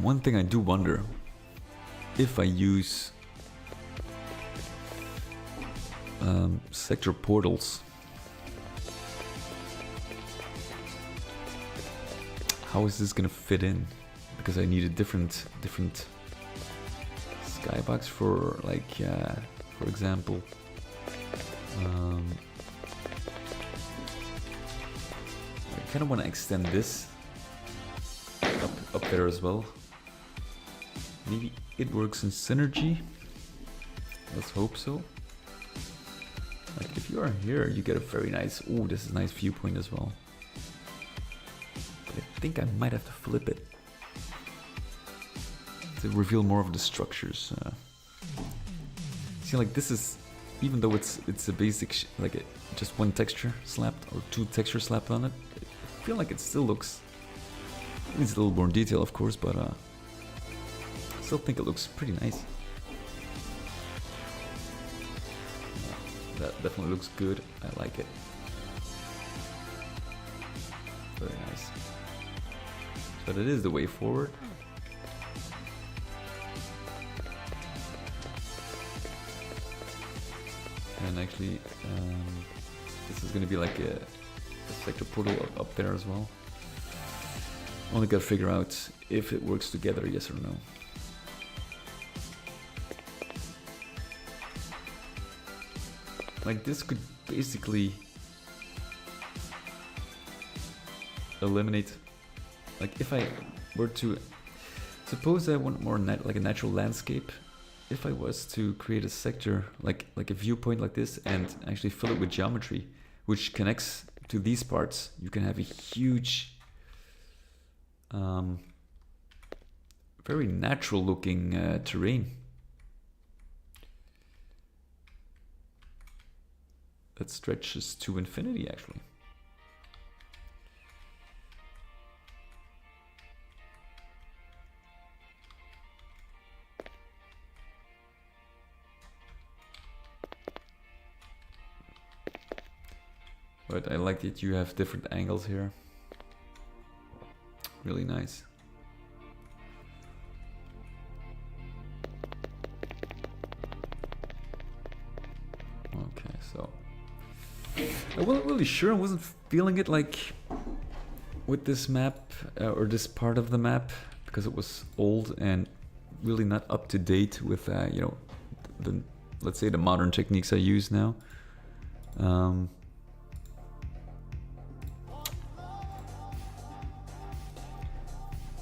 one thing I do wonder, if I use sector portals, how is this gonna fit in? Because I need a different skybox for, like, for example, I kind of want to extend this up there as well. Maybe it works in synergy. Let's hope so. Like, if you are here, you get a very nice... Ooh, this is a nice viewpoint as well. But I think I might have to flip it. to reveal more of the structures. See, like this is, even though it's a basic just one texture slapped or two textures slapped on it, I feel like it still looks. It needs a little more detail, of course, but I still think it looks pretty nice. That definitely looks good. I like it. Very nice. But it is the way forward. And actually, this is going to be like a sector portal up there as well. Only gotta figure out if it works together, yes or no. Like this could basically eliminate, like if I were to, suppose I want more like a natural landscape. If I was to create a sector, like a viewpoint like this, and actually fill it with geometry, which connects to these parts, you can have a huge, very natural looking terrain. That stretches to infinity, actually. But I like that you have different angles here. Really nice. Okay, so I wasn't really sure. I wasn't feeling it like with this map or this part of the map, because it was old and really not up to date with you know, the let's say the modern techniques I use now.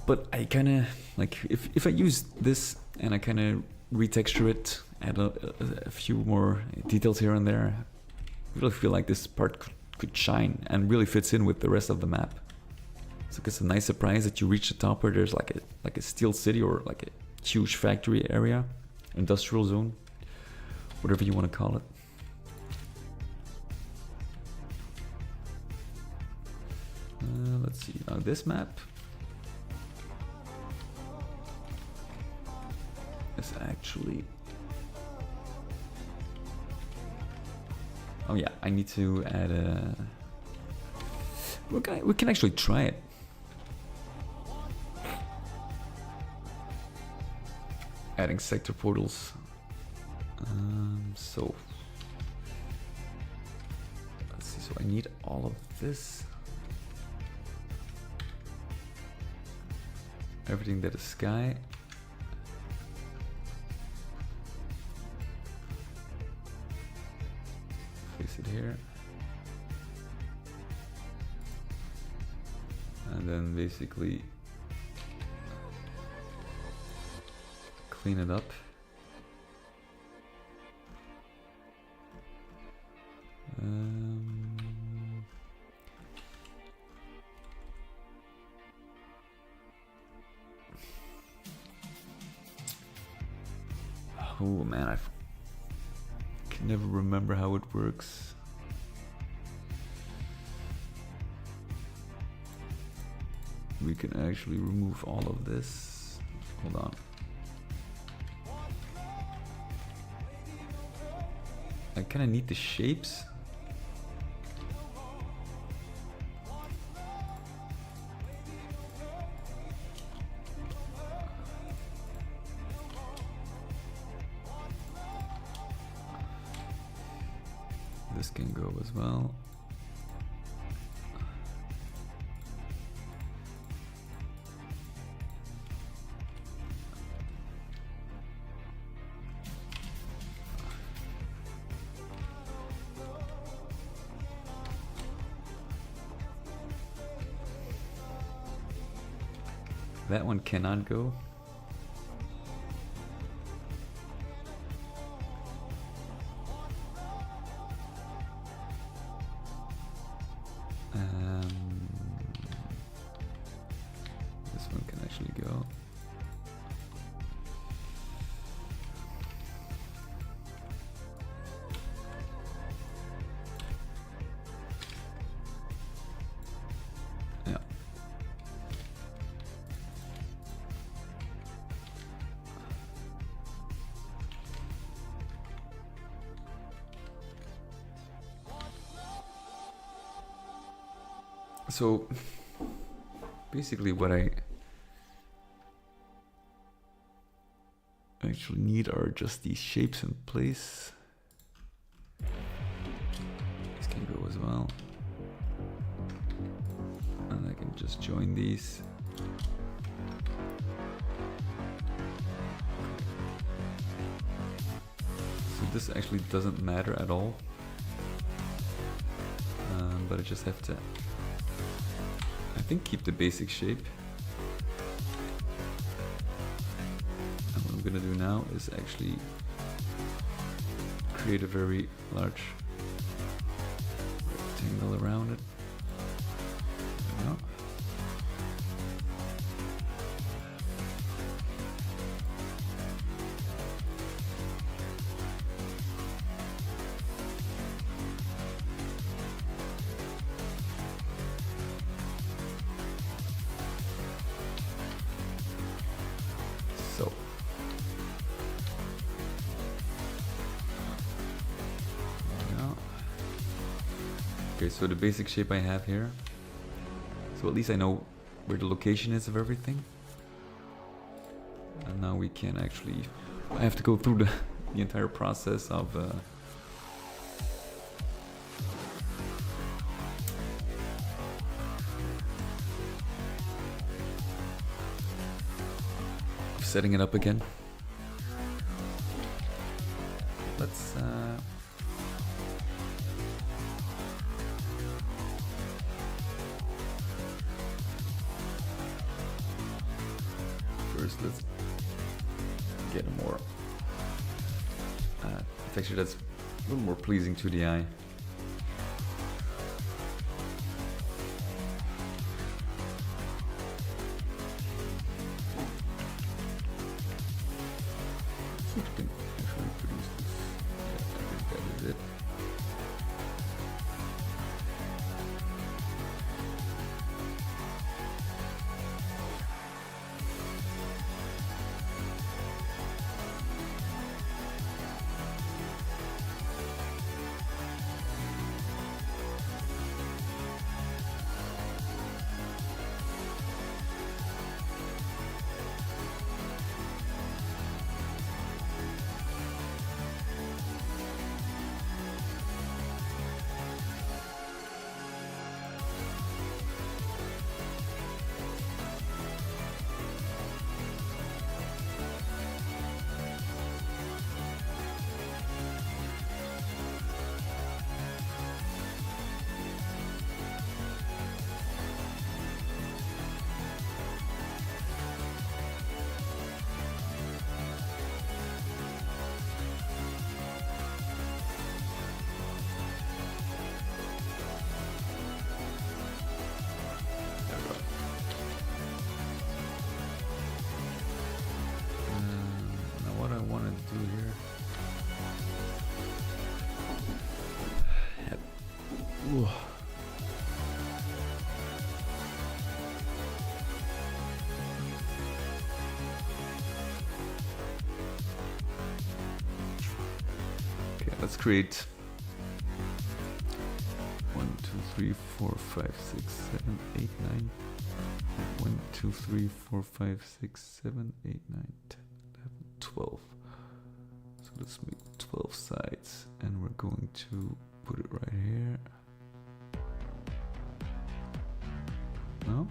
But I kind of like if I use this and I kind of retexture it, add a few more details here and there, I really feel like this part could shine and really fits in with the rest of the map. So it's a nice surprise that you reach the top where there's like a steel city or like a huge factory area, industrial zone, whatever you want to call it. Let's see, now this map is actually, oh yeah, I need to add a, we can actually try it. Adding sector portals. So let's see, so I need all of this. Everything that is sky. Place it here. And then basically clean it up. Oh man, I can never remember how it works. We can actually remove all of this. Hold on. I kind of need the shapes. This can go as well. That one cannot go. This one can actually go. So basically what I actually need are just these shapes in place. These can go as well. And I can just join these. So this actually doesn't matter at all. But I just have to, I think, keep the basic shape. And what I'm gonna do now is actually create a very large rectangle around it. There we go. So now, okay, so the basic shape I have here. So at least I know where the location is of everything. And now we can actually, I have to go through the entire process of setting it up again. Let's first let's get a more texture that's a little more pleasing to the eye. Let's create 1, 2, 3, 4, 5, 6, 7, 8, 9. 1, 2, 3, 4, 5, 6, 7, 8, 9, 10, 11, 12. So let's make 12 sides, and we're going to put it right here. No?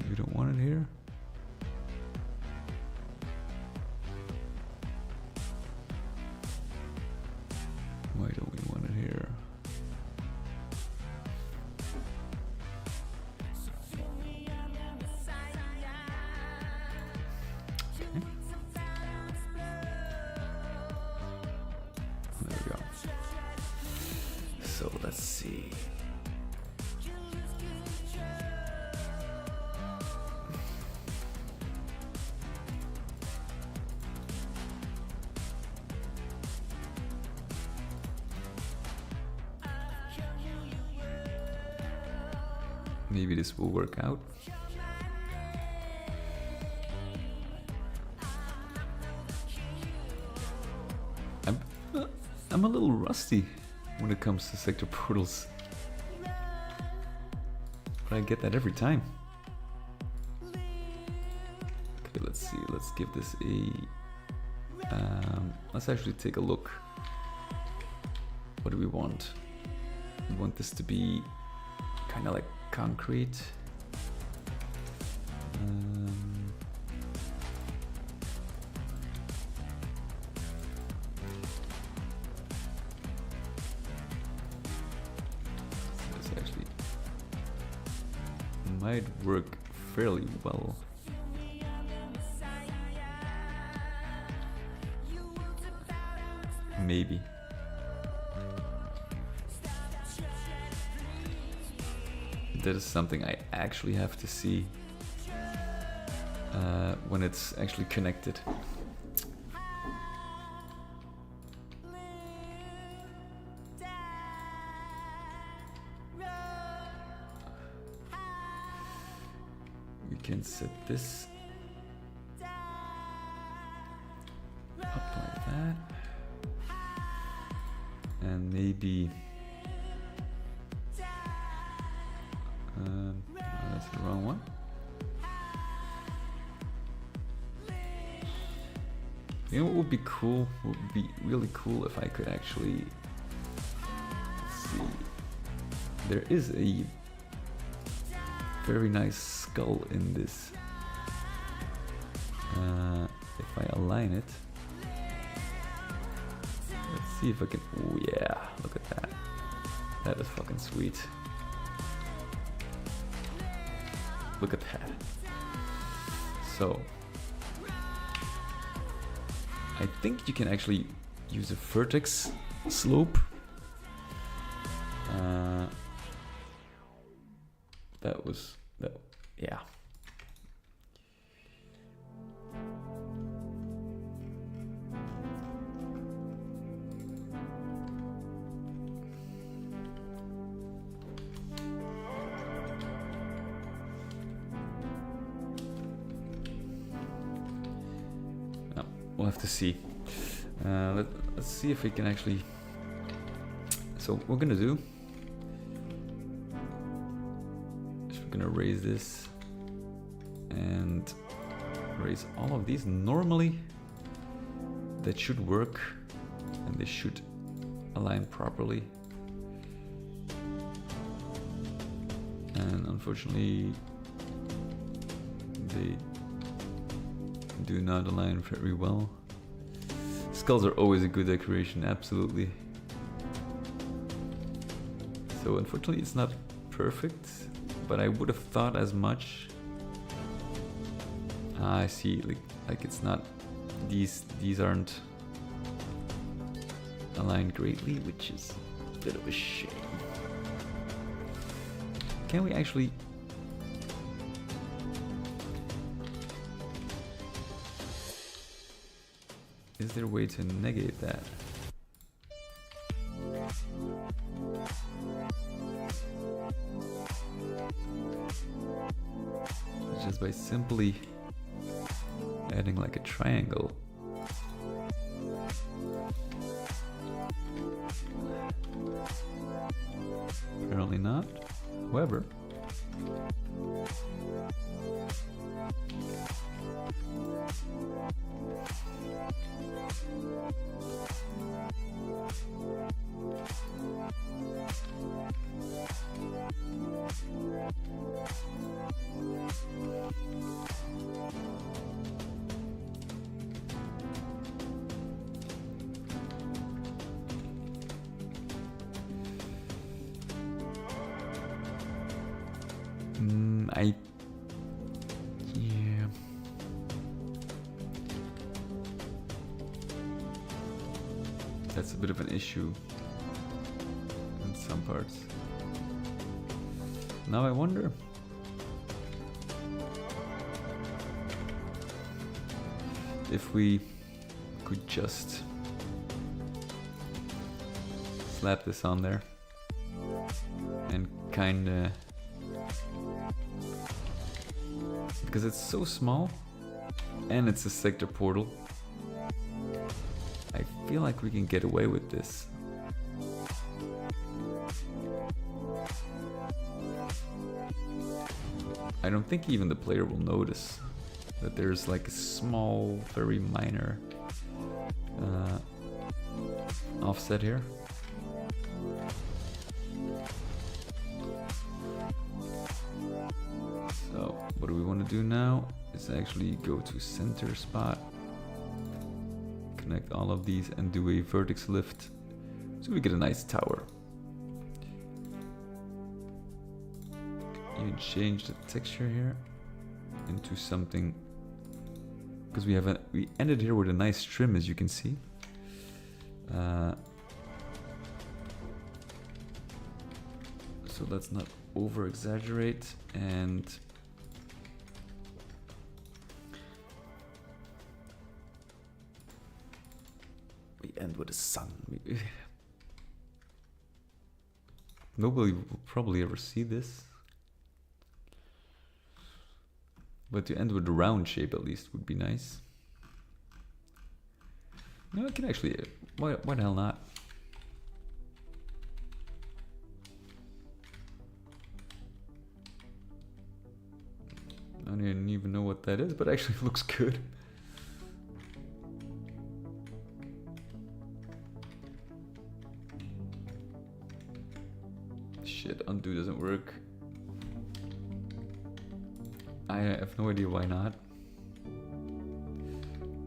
We don't want it here? Why don't we want it here? Okay. There we go. So let's see. Maybe this will work out. I'm a little rusty when it comes to sector portals. But I get that every time. Okay, let's see. Let's give this a... let's actually take a look. What do we want? We want this to be kind of like concrete. This actually might work fairly well. Maybe. That is something I actually have to see when it's actually connected. We can set this up like that. And maybe that's the wrong one. You know what would be cool? Would be really cool if I could actually, let's see. There is a very nice skull in this. If I align it. Let's see if I can. Oh yeah, look at that. That is fucking sweet. Look at that. So, I think you can actually use a vertex slope. Yeah. We'll have to see. Let's see if we can actually. So what we're gonna do is we're gonna raise this and raise all of these. Normally, that should work, and they should align properly. And unfortunately, they do not align very well. Skulls are always a good decoration, absolutely. So unfortunately it's not perfect, but I would have thought as much. I see, like it's not, these aren't aligned greatly, which is a bit of a shame. Can we actually... Is there a way to negate that? Just by simply adding like a triangle. Apparently not. However, yeah. That's a bit of an issue in some parts. Now I wonder if we could just slap this on there and kinda, because it's so small and it's a sector portal, I feel like we can get away with this. I don't think even the player will notice that there's like a small, very minor offset here. So what do we want to do now is actually go to center spot, connect all of these and do a vertex lift so we get a nice tower. Even change the texture here into something, because we ended here with a nice trim, as you can see. So let's not over exaggerate, and we end with the sun. Nobody will probably ever see this, but to end with a round shape at least would be nice. No, I can actually, why the hell not? I don't even know what that is, but actually it looks good. Shit, undo doesn't work. I have no idea why not.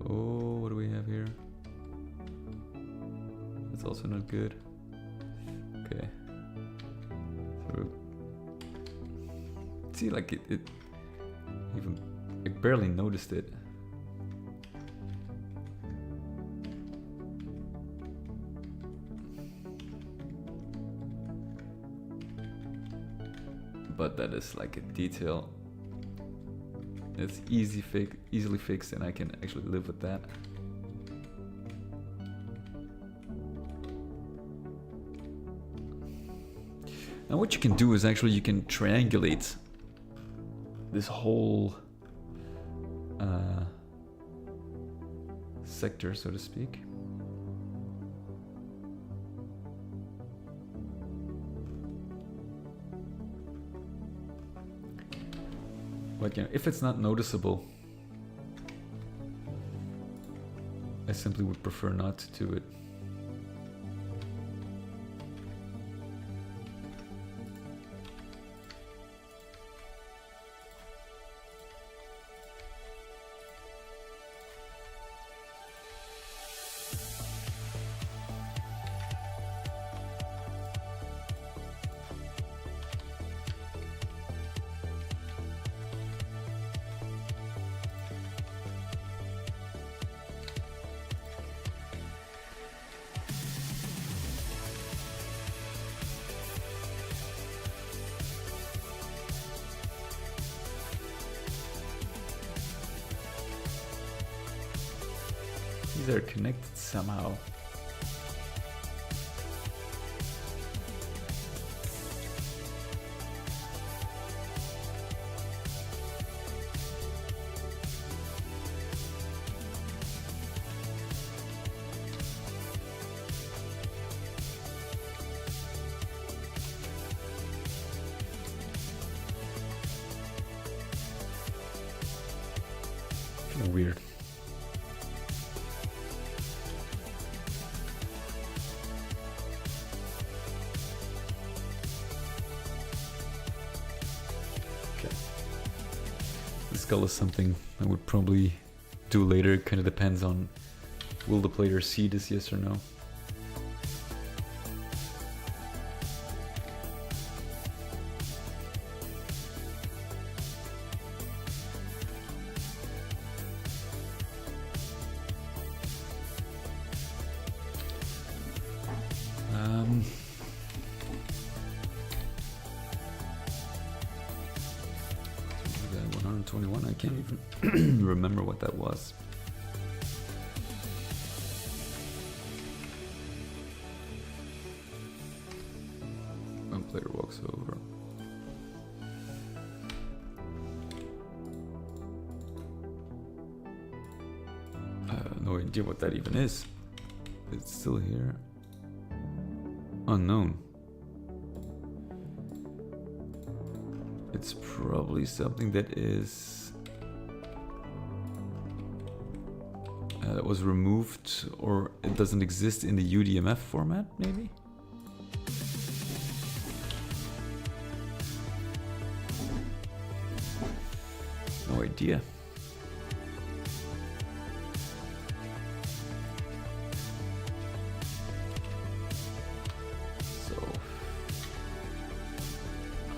Oh, what do we have here? That's also not good. Okay. So, see, like it even, I barely noticed it. But that is like a detail. It's easily fixed, and I can actually live with that. Now what you can do is actually you can triangulate this whole sector, so to speak. But you know, if it's not noticeable, I simply would prefer not to do it. These are connected somehow. Weird. Skull is something I would probably do later. It kind of depends on, will the player see this, yes or no? I can't even remember what that was. One player walks over. I have no idea what that even is. It's still here. Unknown. It's probably something that is that was removed, or it doesn't exist in the UDMF format, maybe? No idea. So,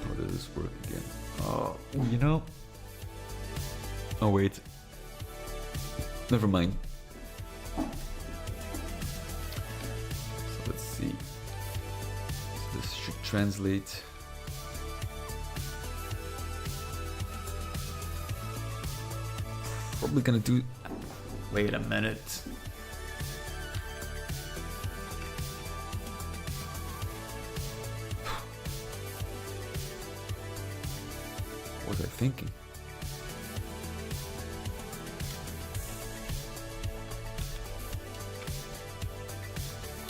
how does this work again? Oh, you know. Oh, wait. Never mind. So let's see. So this should translate. Probably gonna do. Wait a minute. What was I thinking?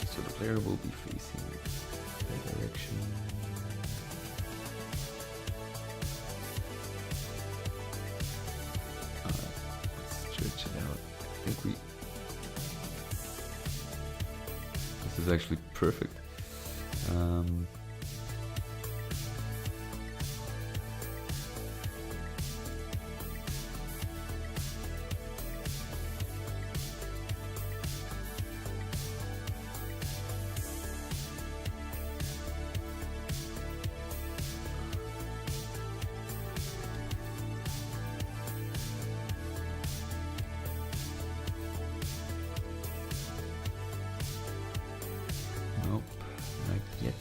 So the player will be facing that direction. Let's stretch it out. I think this is actually perfect. Nope, not yet.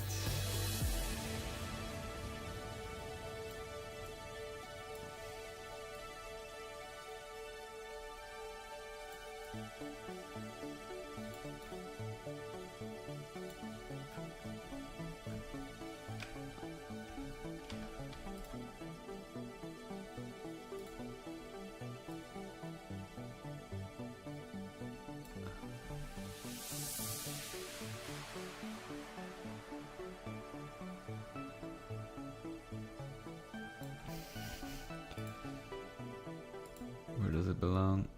Where does it belong?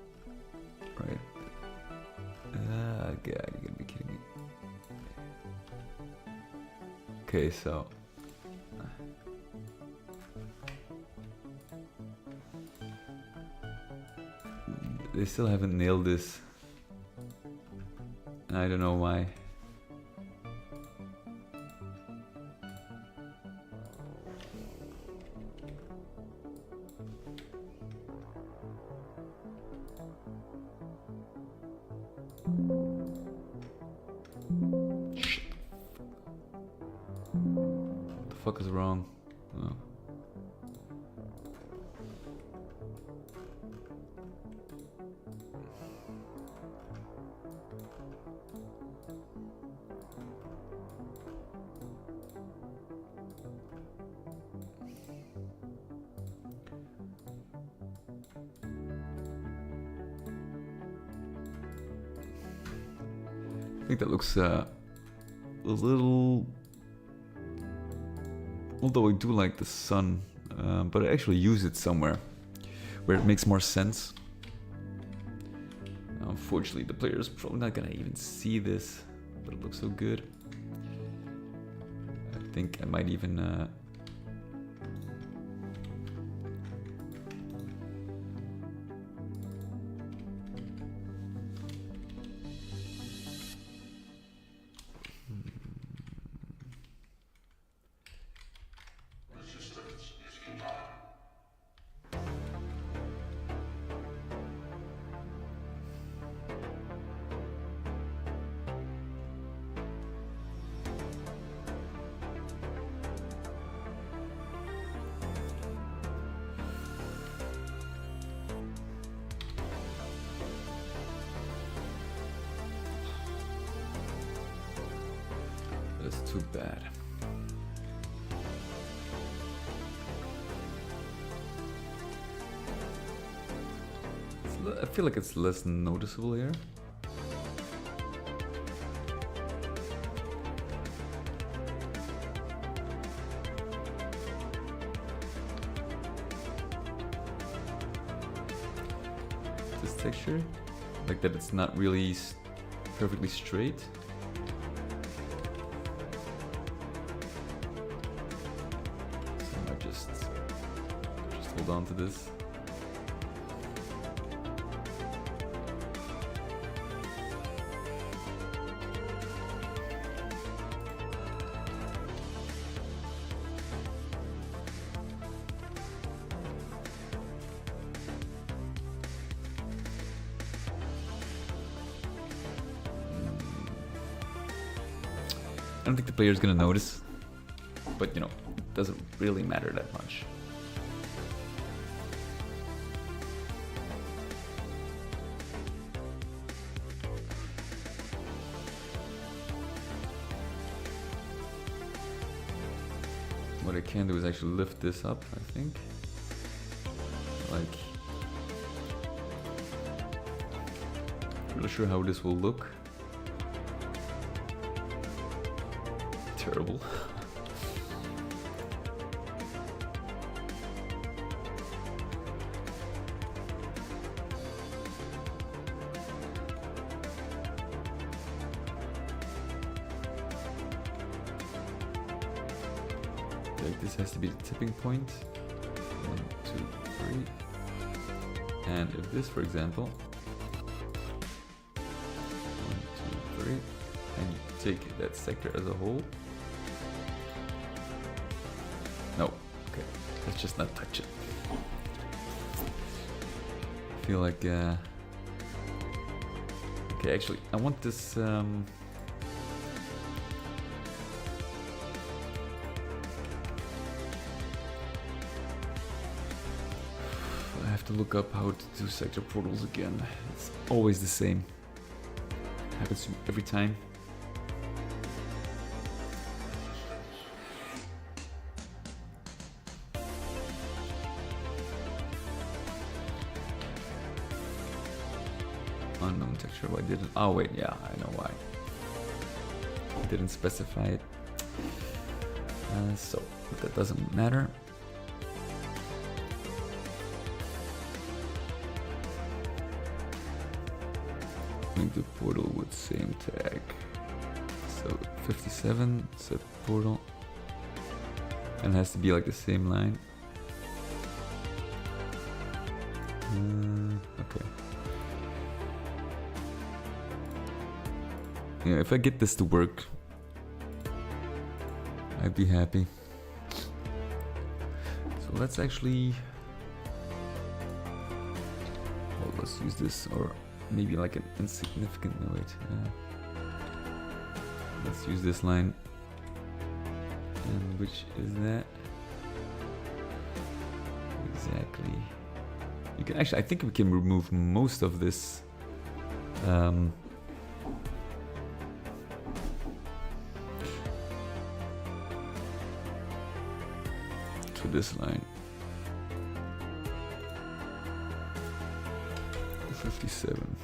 Right. Ah, God, you gotta be kidding me. Okay, so. They still haven't nailed this. I don't know why. What the fuck is wrong? Oh. I think that looks a little. Although I do like the sun, but I actually use it somewhere where it makes more sense. Unfortunately, the player is probably not gonna even see this, but it looks so good. I think I might even. That's too bad. I feel like it's less noticeable here. this texture, like that it's not really perfectly straight. So I might just hold on to this. I don't think the player's gonna notice, but you know, it doesn't really matter that much. What I can do is actually lift this up, I think. Like, not really sure how this will look. Terrible. Like this has to be the tipping point. 1, 2, 3. And if this, for example, 1, 2, 3, and you take that sector as a whole. No, okay, let's just not touch it. I feel like, okay, actually, I want this, I have to look up how to do sector portals again. It's always the same. Happens to me every time. Unknown texture, why didn't? Oh wait, yeah, I know why. I didn't specify it. So that doesn't matter. Make the portal with same tag. So 57 set portal, and it has to be like the same line. Okay. Yeah, if I get this to work, I'd be happy. So let's actually, well, let's use this, or maybe like an insignificant, no wait. Let's use this line. And which is that? Exactly. You can actually, I think we can remove most of this. To this line. 57.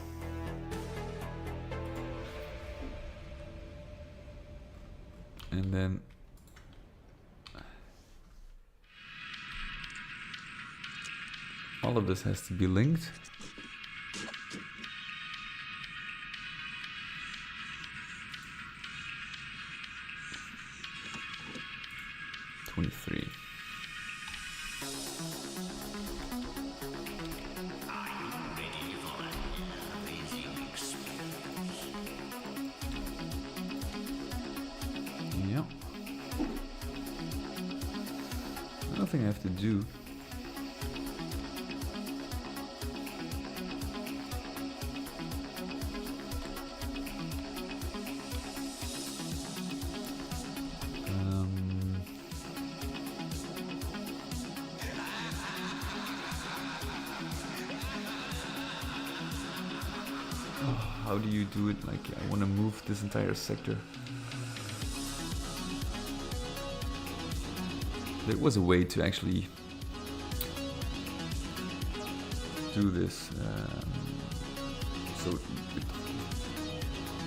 And then all of this has to be linked. Yep. Nothing I have to do. How do you do it? Like, I want to move this entire sector. There was a way to actually do this. So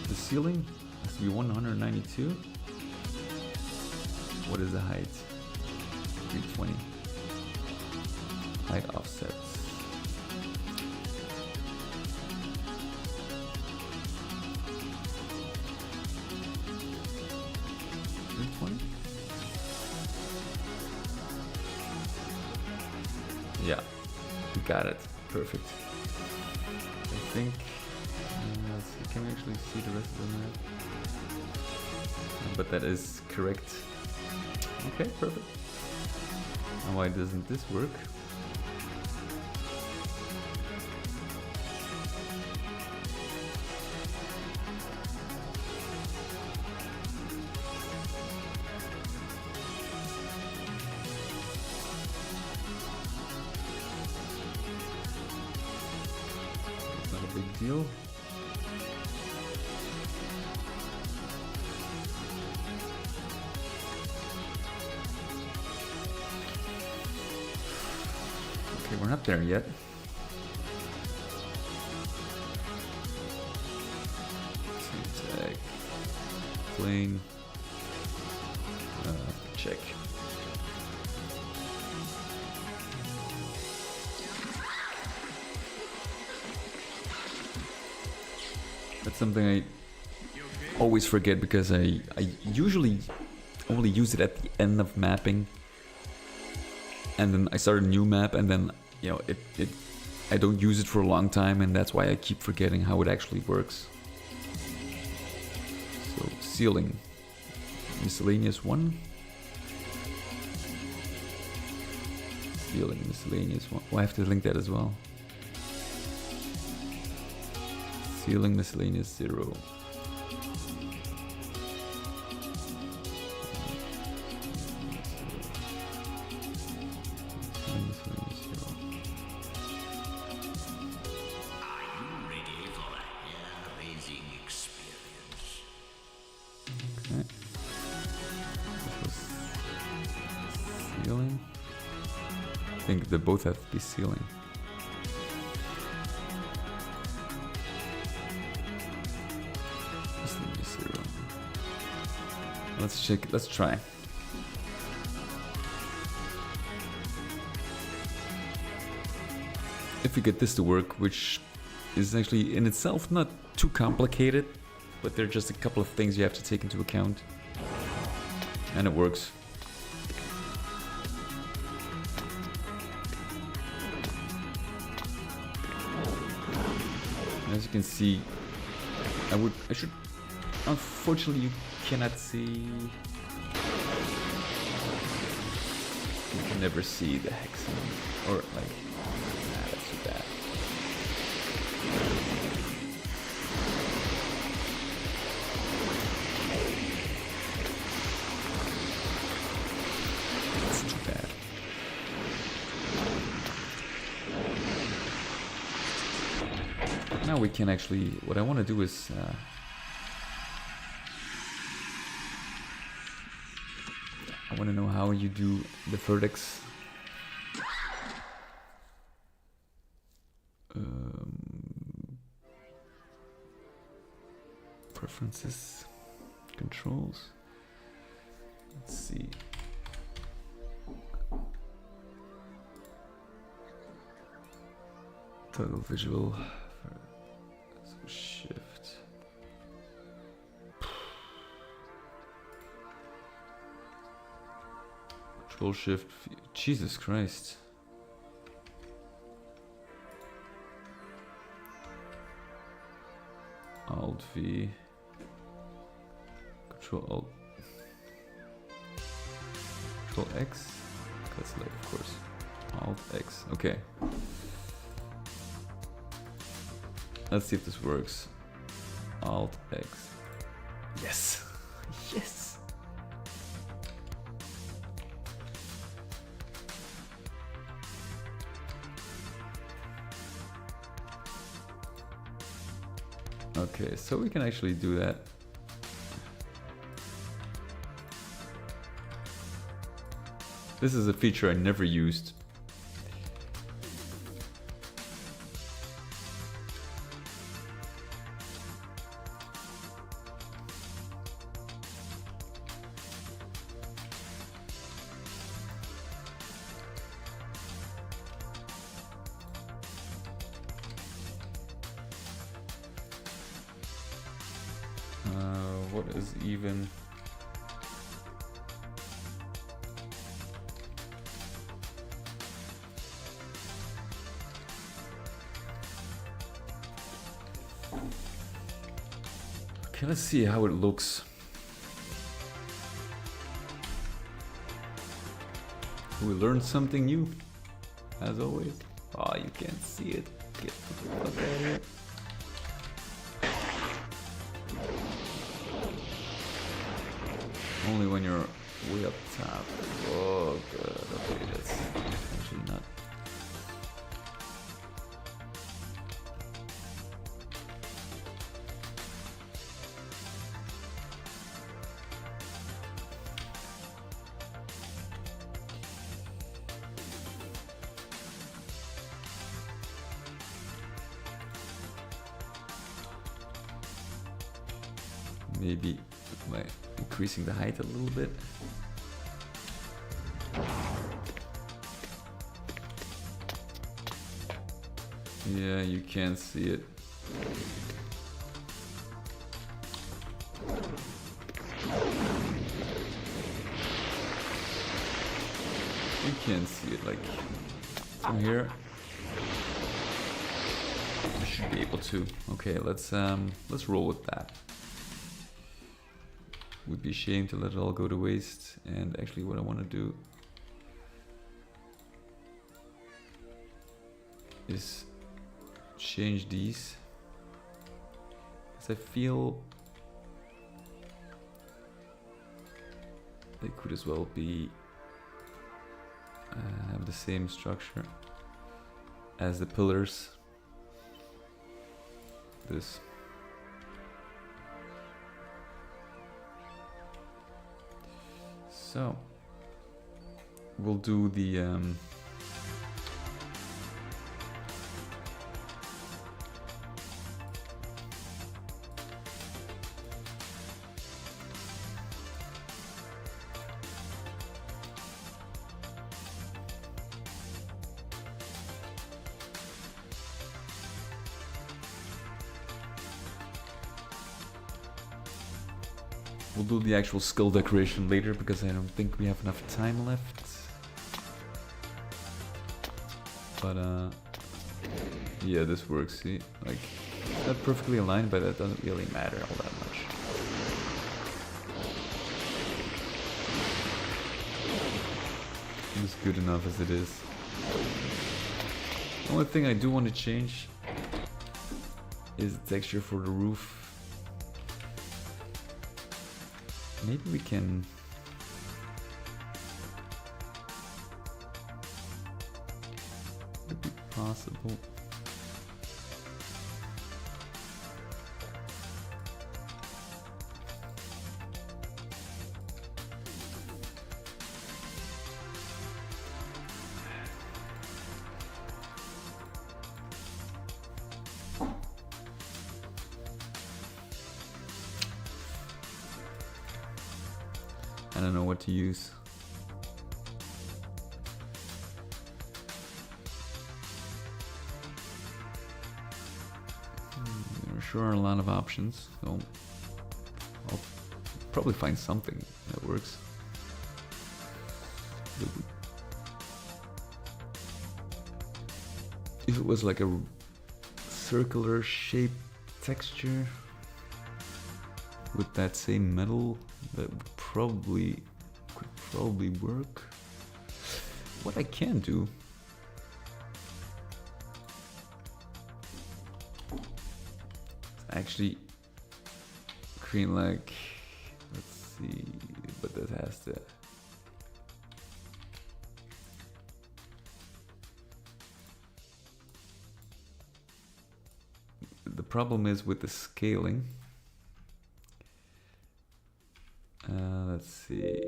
the ceiling has to be 192. What is the height? 320. Height offsets. Got it. Perfect. I think. Let's see. Can we actually see the rest of the map? But that is correct. Okay, perfect. And why doesn't this work? It's not a big deal. Okay, we're not there yet. Tag. Playing. Check. That's something I always forget because I usually only use it at the end of mapping. And then I start a new map and then, you know, I don't use it for a long time, and that's why I keep forgetting how it actually works. So, sealing. Miscellaneous 1. Sealing, miscellaneous 1. Oh, I have to link that as well. Sealing, miscellaneous 0. I think they both have to be sealing. Let's check. Let's try. If we get this to work, which is actually in itself not too complicated, but there are just a couple of things you have to take into account, and it works. As you can see, I should, unfortunately you cannot see, you can never see the hexen, or like, nah, that's too bad. That's too bad. Now we can actually, what I want to do is I want to know how you do the verdicts. Preferences, controls. Let's see. Toggle visual. Shift. Control Shift. Jesus Christ. Alt V. Control Alt. Control X. That's select, of course. Alt X. Okay. Let's see if this works. Alt X. Yes. Yes. Okay, so we can actually do that. This is a feature I never used. What is even? Okay, let's see how it looks. We learned something new, as always. Oh, you can't see it. Get the fuck out of here. Only when you're way up top. Oh god, okay, that's actually not. Maybe by increasing the height a little bit. Yeah, you can't see it. You can't see it like from here. You should be able to. Okay, let's roll with that. Would be a shame to let it all go to waste. And actually what I want to do is change these, because I feel they could as well be have the same structure as the pillars. This. So we'll do the we'll do the actual skull decoration later, because I don't think we have enough time left. But yeah, this works. See, like, not perfectly aligned, but that doesn't really matter all that much. It's good enough as it is. The only thing I do want to change is the texture for the roof. Maybe we can. Would it be possible? I don't know what to use. There sure are a lot of options, so I'll probably find something that works. If it was like a circular shape texture with that same metal, that would could probably work. What I can do is actually create like, let's see, but that has to. The problem is with the scaling. Let's see.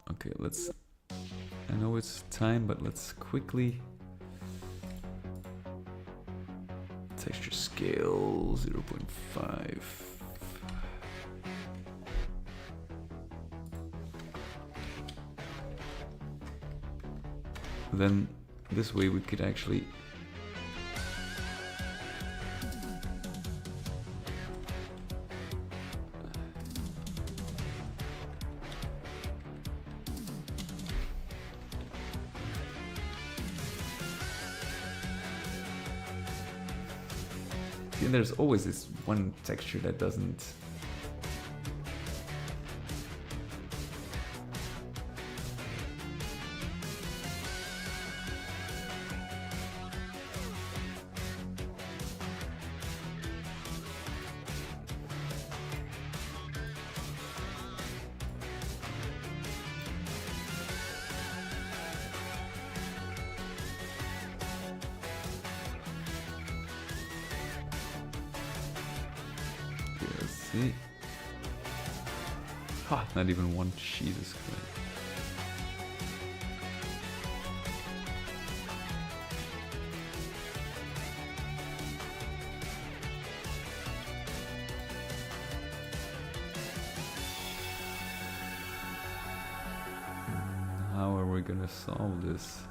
Okay, let's. I know it's time, but let's quickly. Texture scale 0.5. Then this way we could actually. Then there's always this one texture that doesn't. See? Ha, not even one. Jesus Christ. How are we gonna solve this?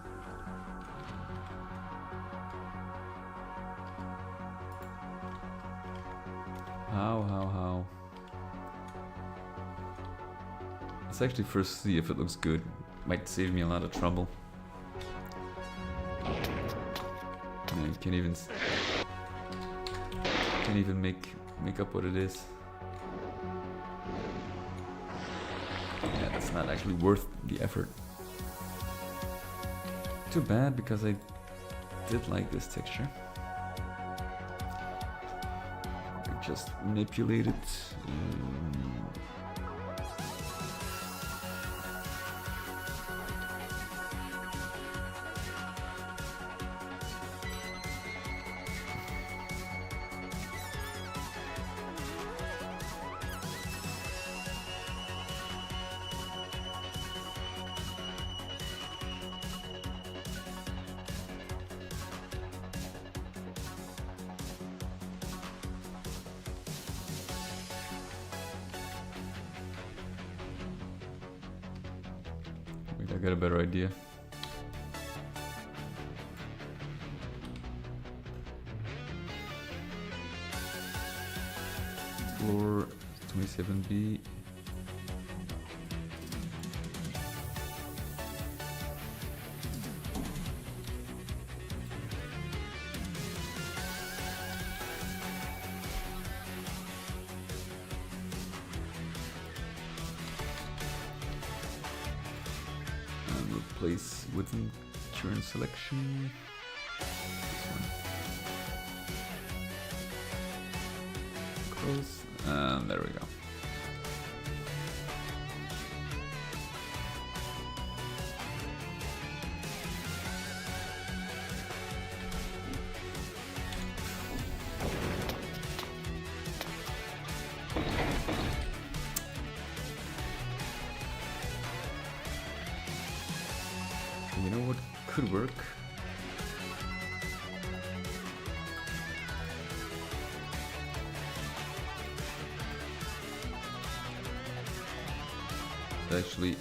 How? Let's actually first see if it looks good. Might save me a lot of trouble. Yeah, you can't even make up what it is. Yeah, that's not actually worth the effort. Too bad, because I did like this texture. Just manipulate it. I got a better idea. Floor 27B. Place within current selection. This one. Close, and there we go. You know what could work? Actually,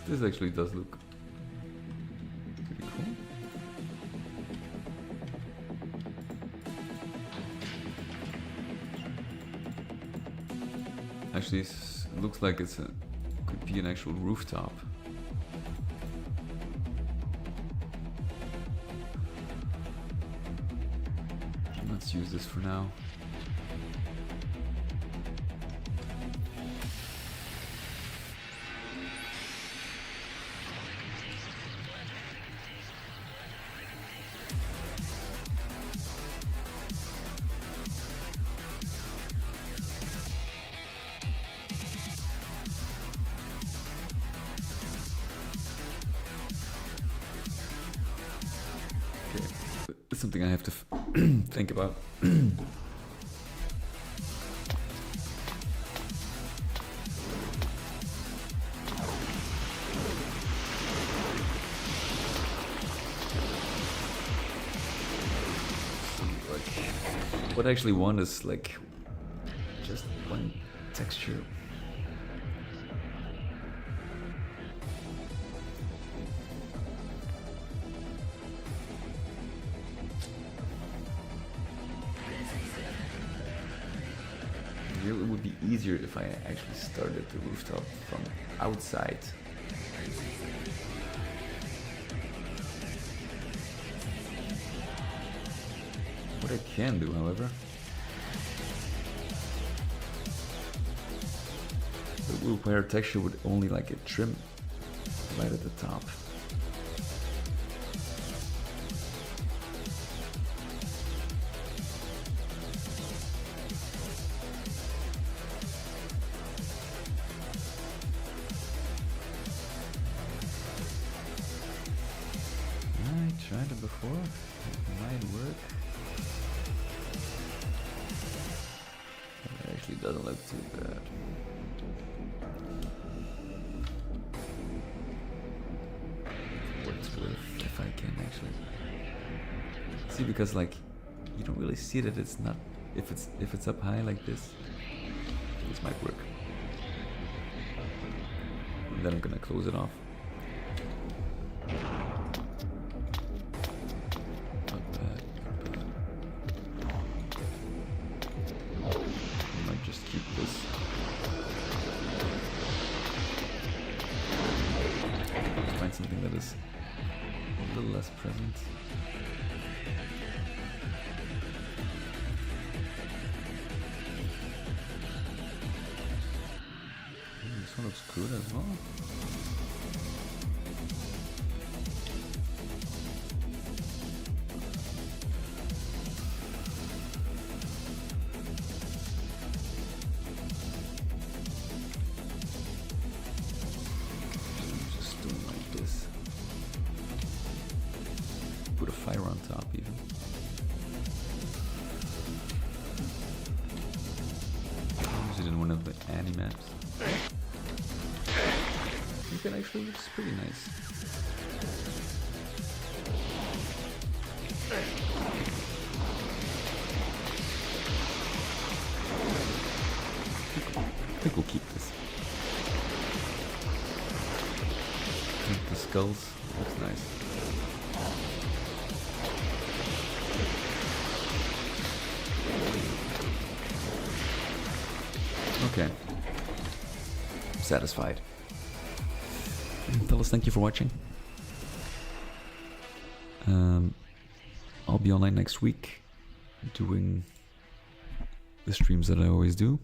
this actually does look pretty cool. Actually, it looks like it could be an actual rooftop. Let's use this for now. It's something I have to think about. What I actually want is like just one texture. easier if I actually started the rooftop from outside. What I can do, however, it would require texture with only like a trim right at the top. I tried it before, it might work. It actually doesn't look too bad. Works with if I can actually see, because like you don't really see that it's not, if it's up high like this might work. And then I'm gonna close it off. Not bad, not bad. I might just keep this. Find something that is a little less present. This one looks good as well. Just doing like this. Put a fire on top even. Use it in one of the animaps. I think that actually looks pretty nice. I think we'll keep this. I think the skulls looks nice. Okay. Satisfied. Fellas, thank you for watching. I'll be online next week doing the streams that I always do.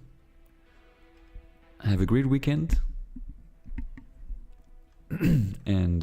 Have a great weekend. And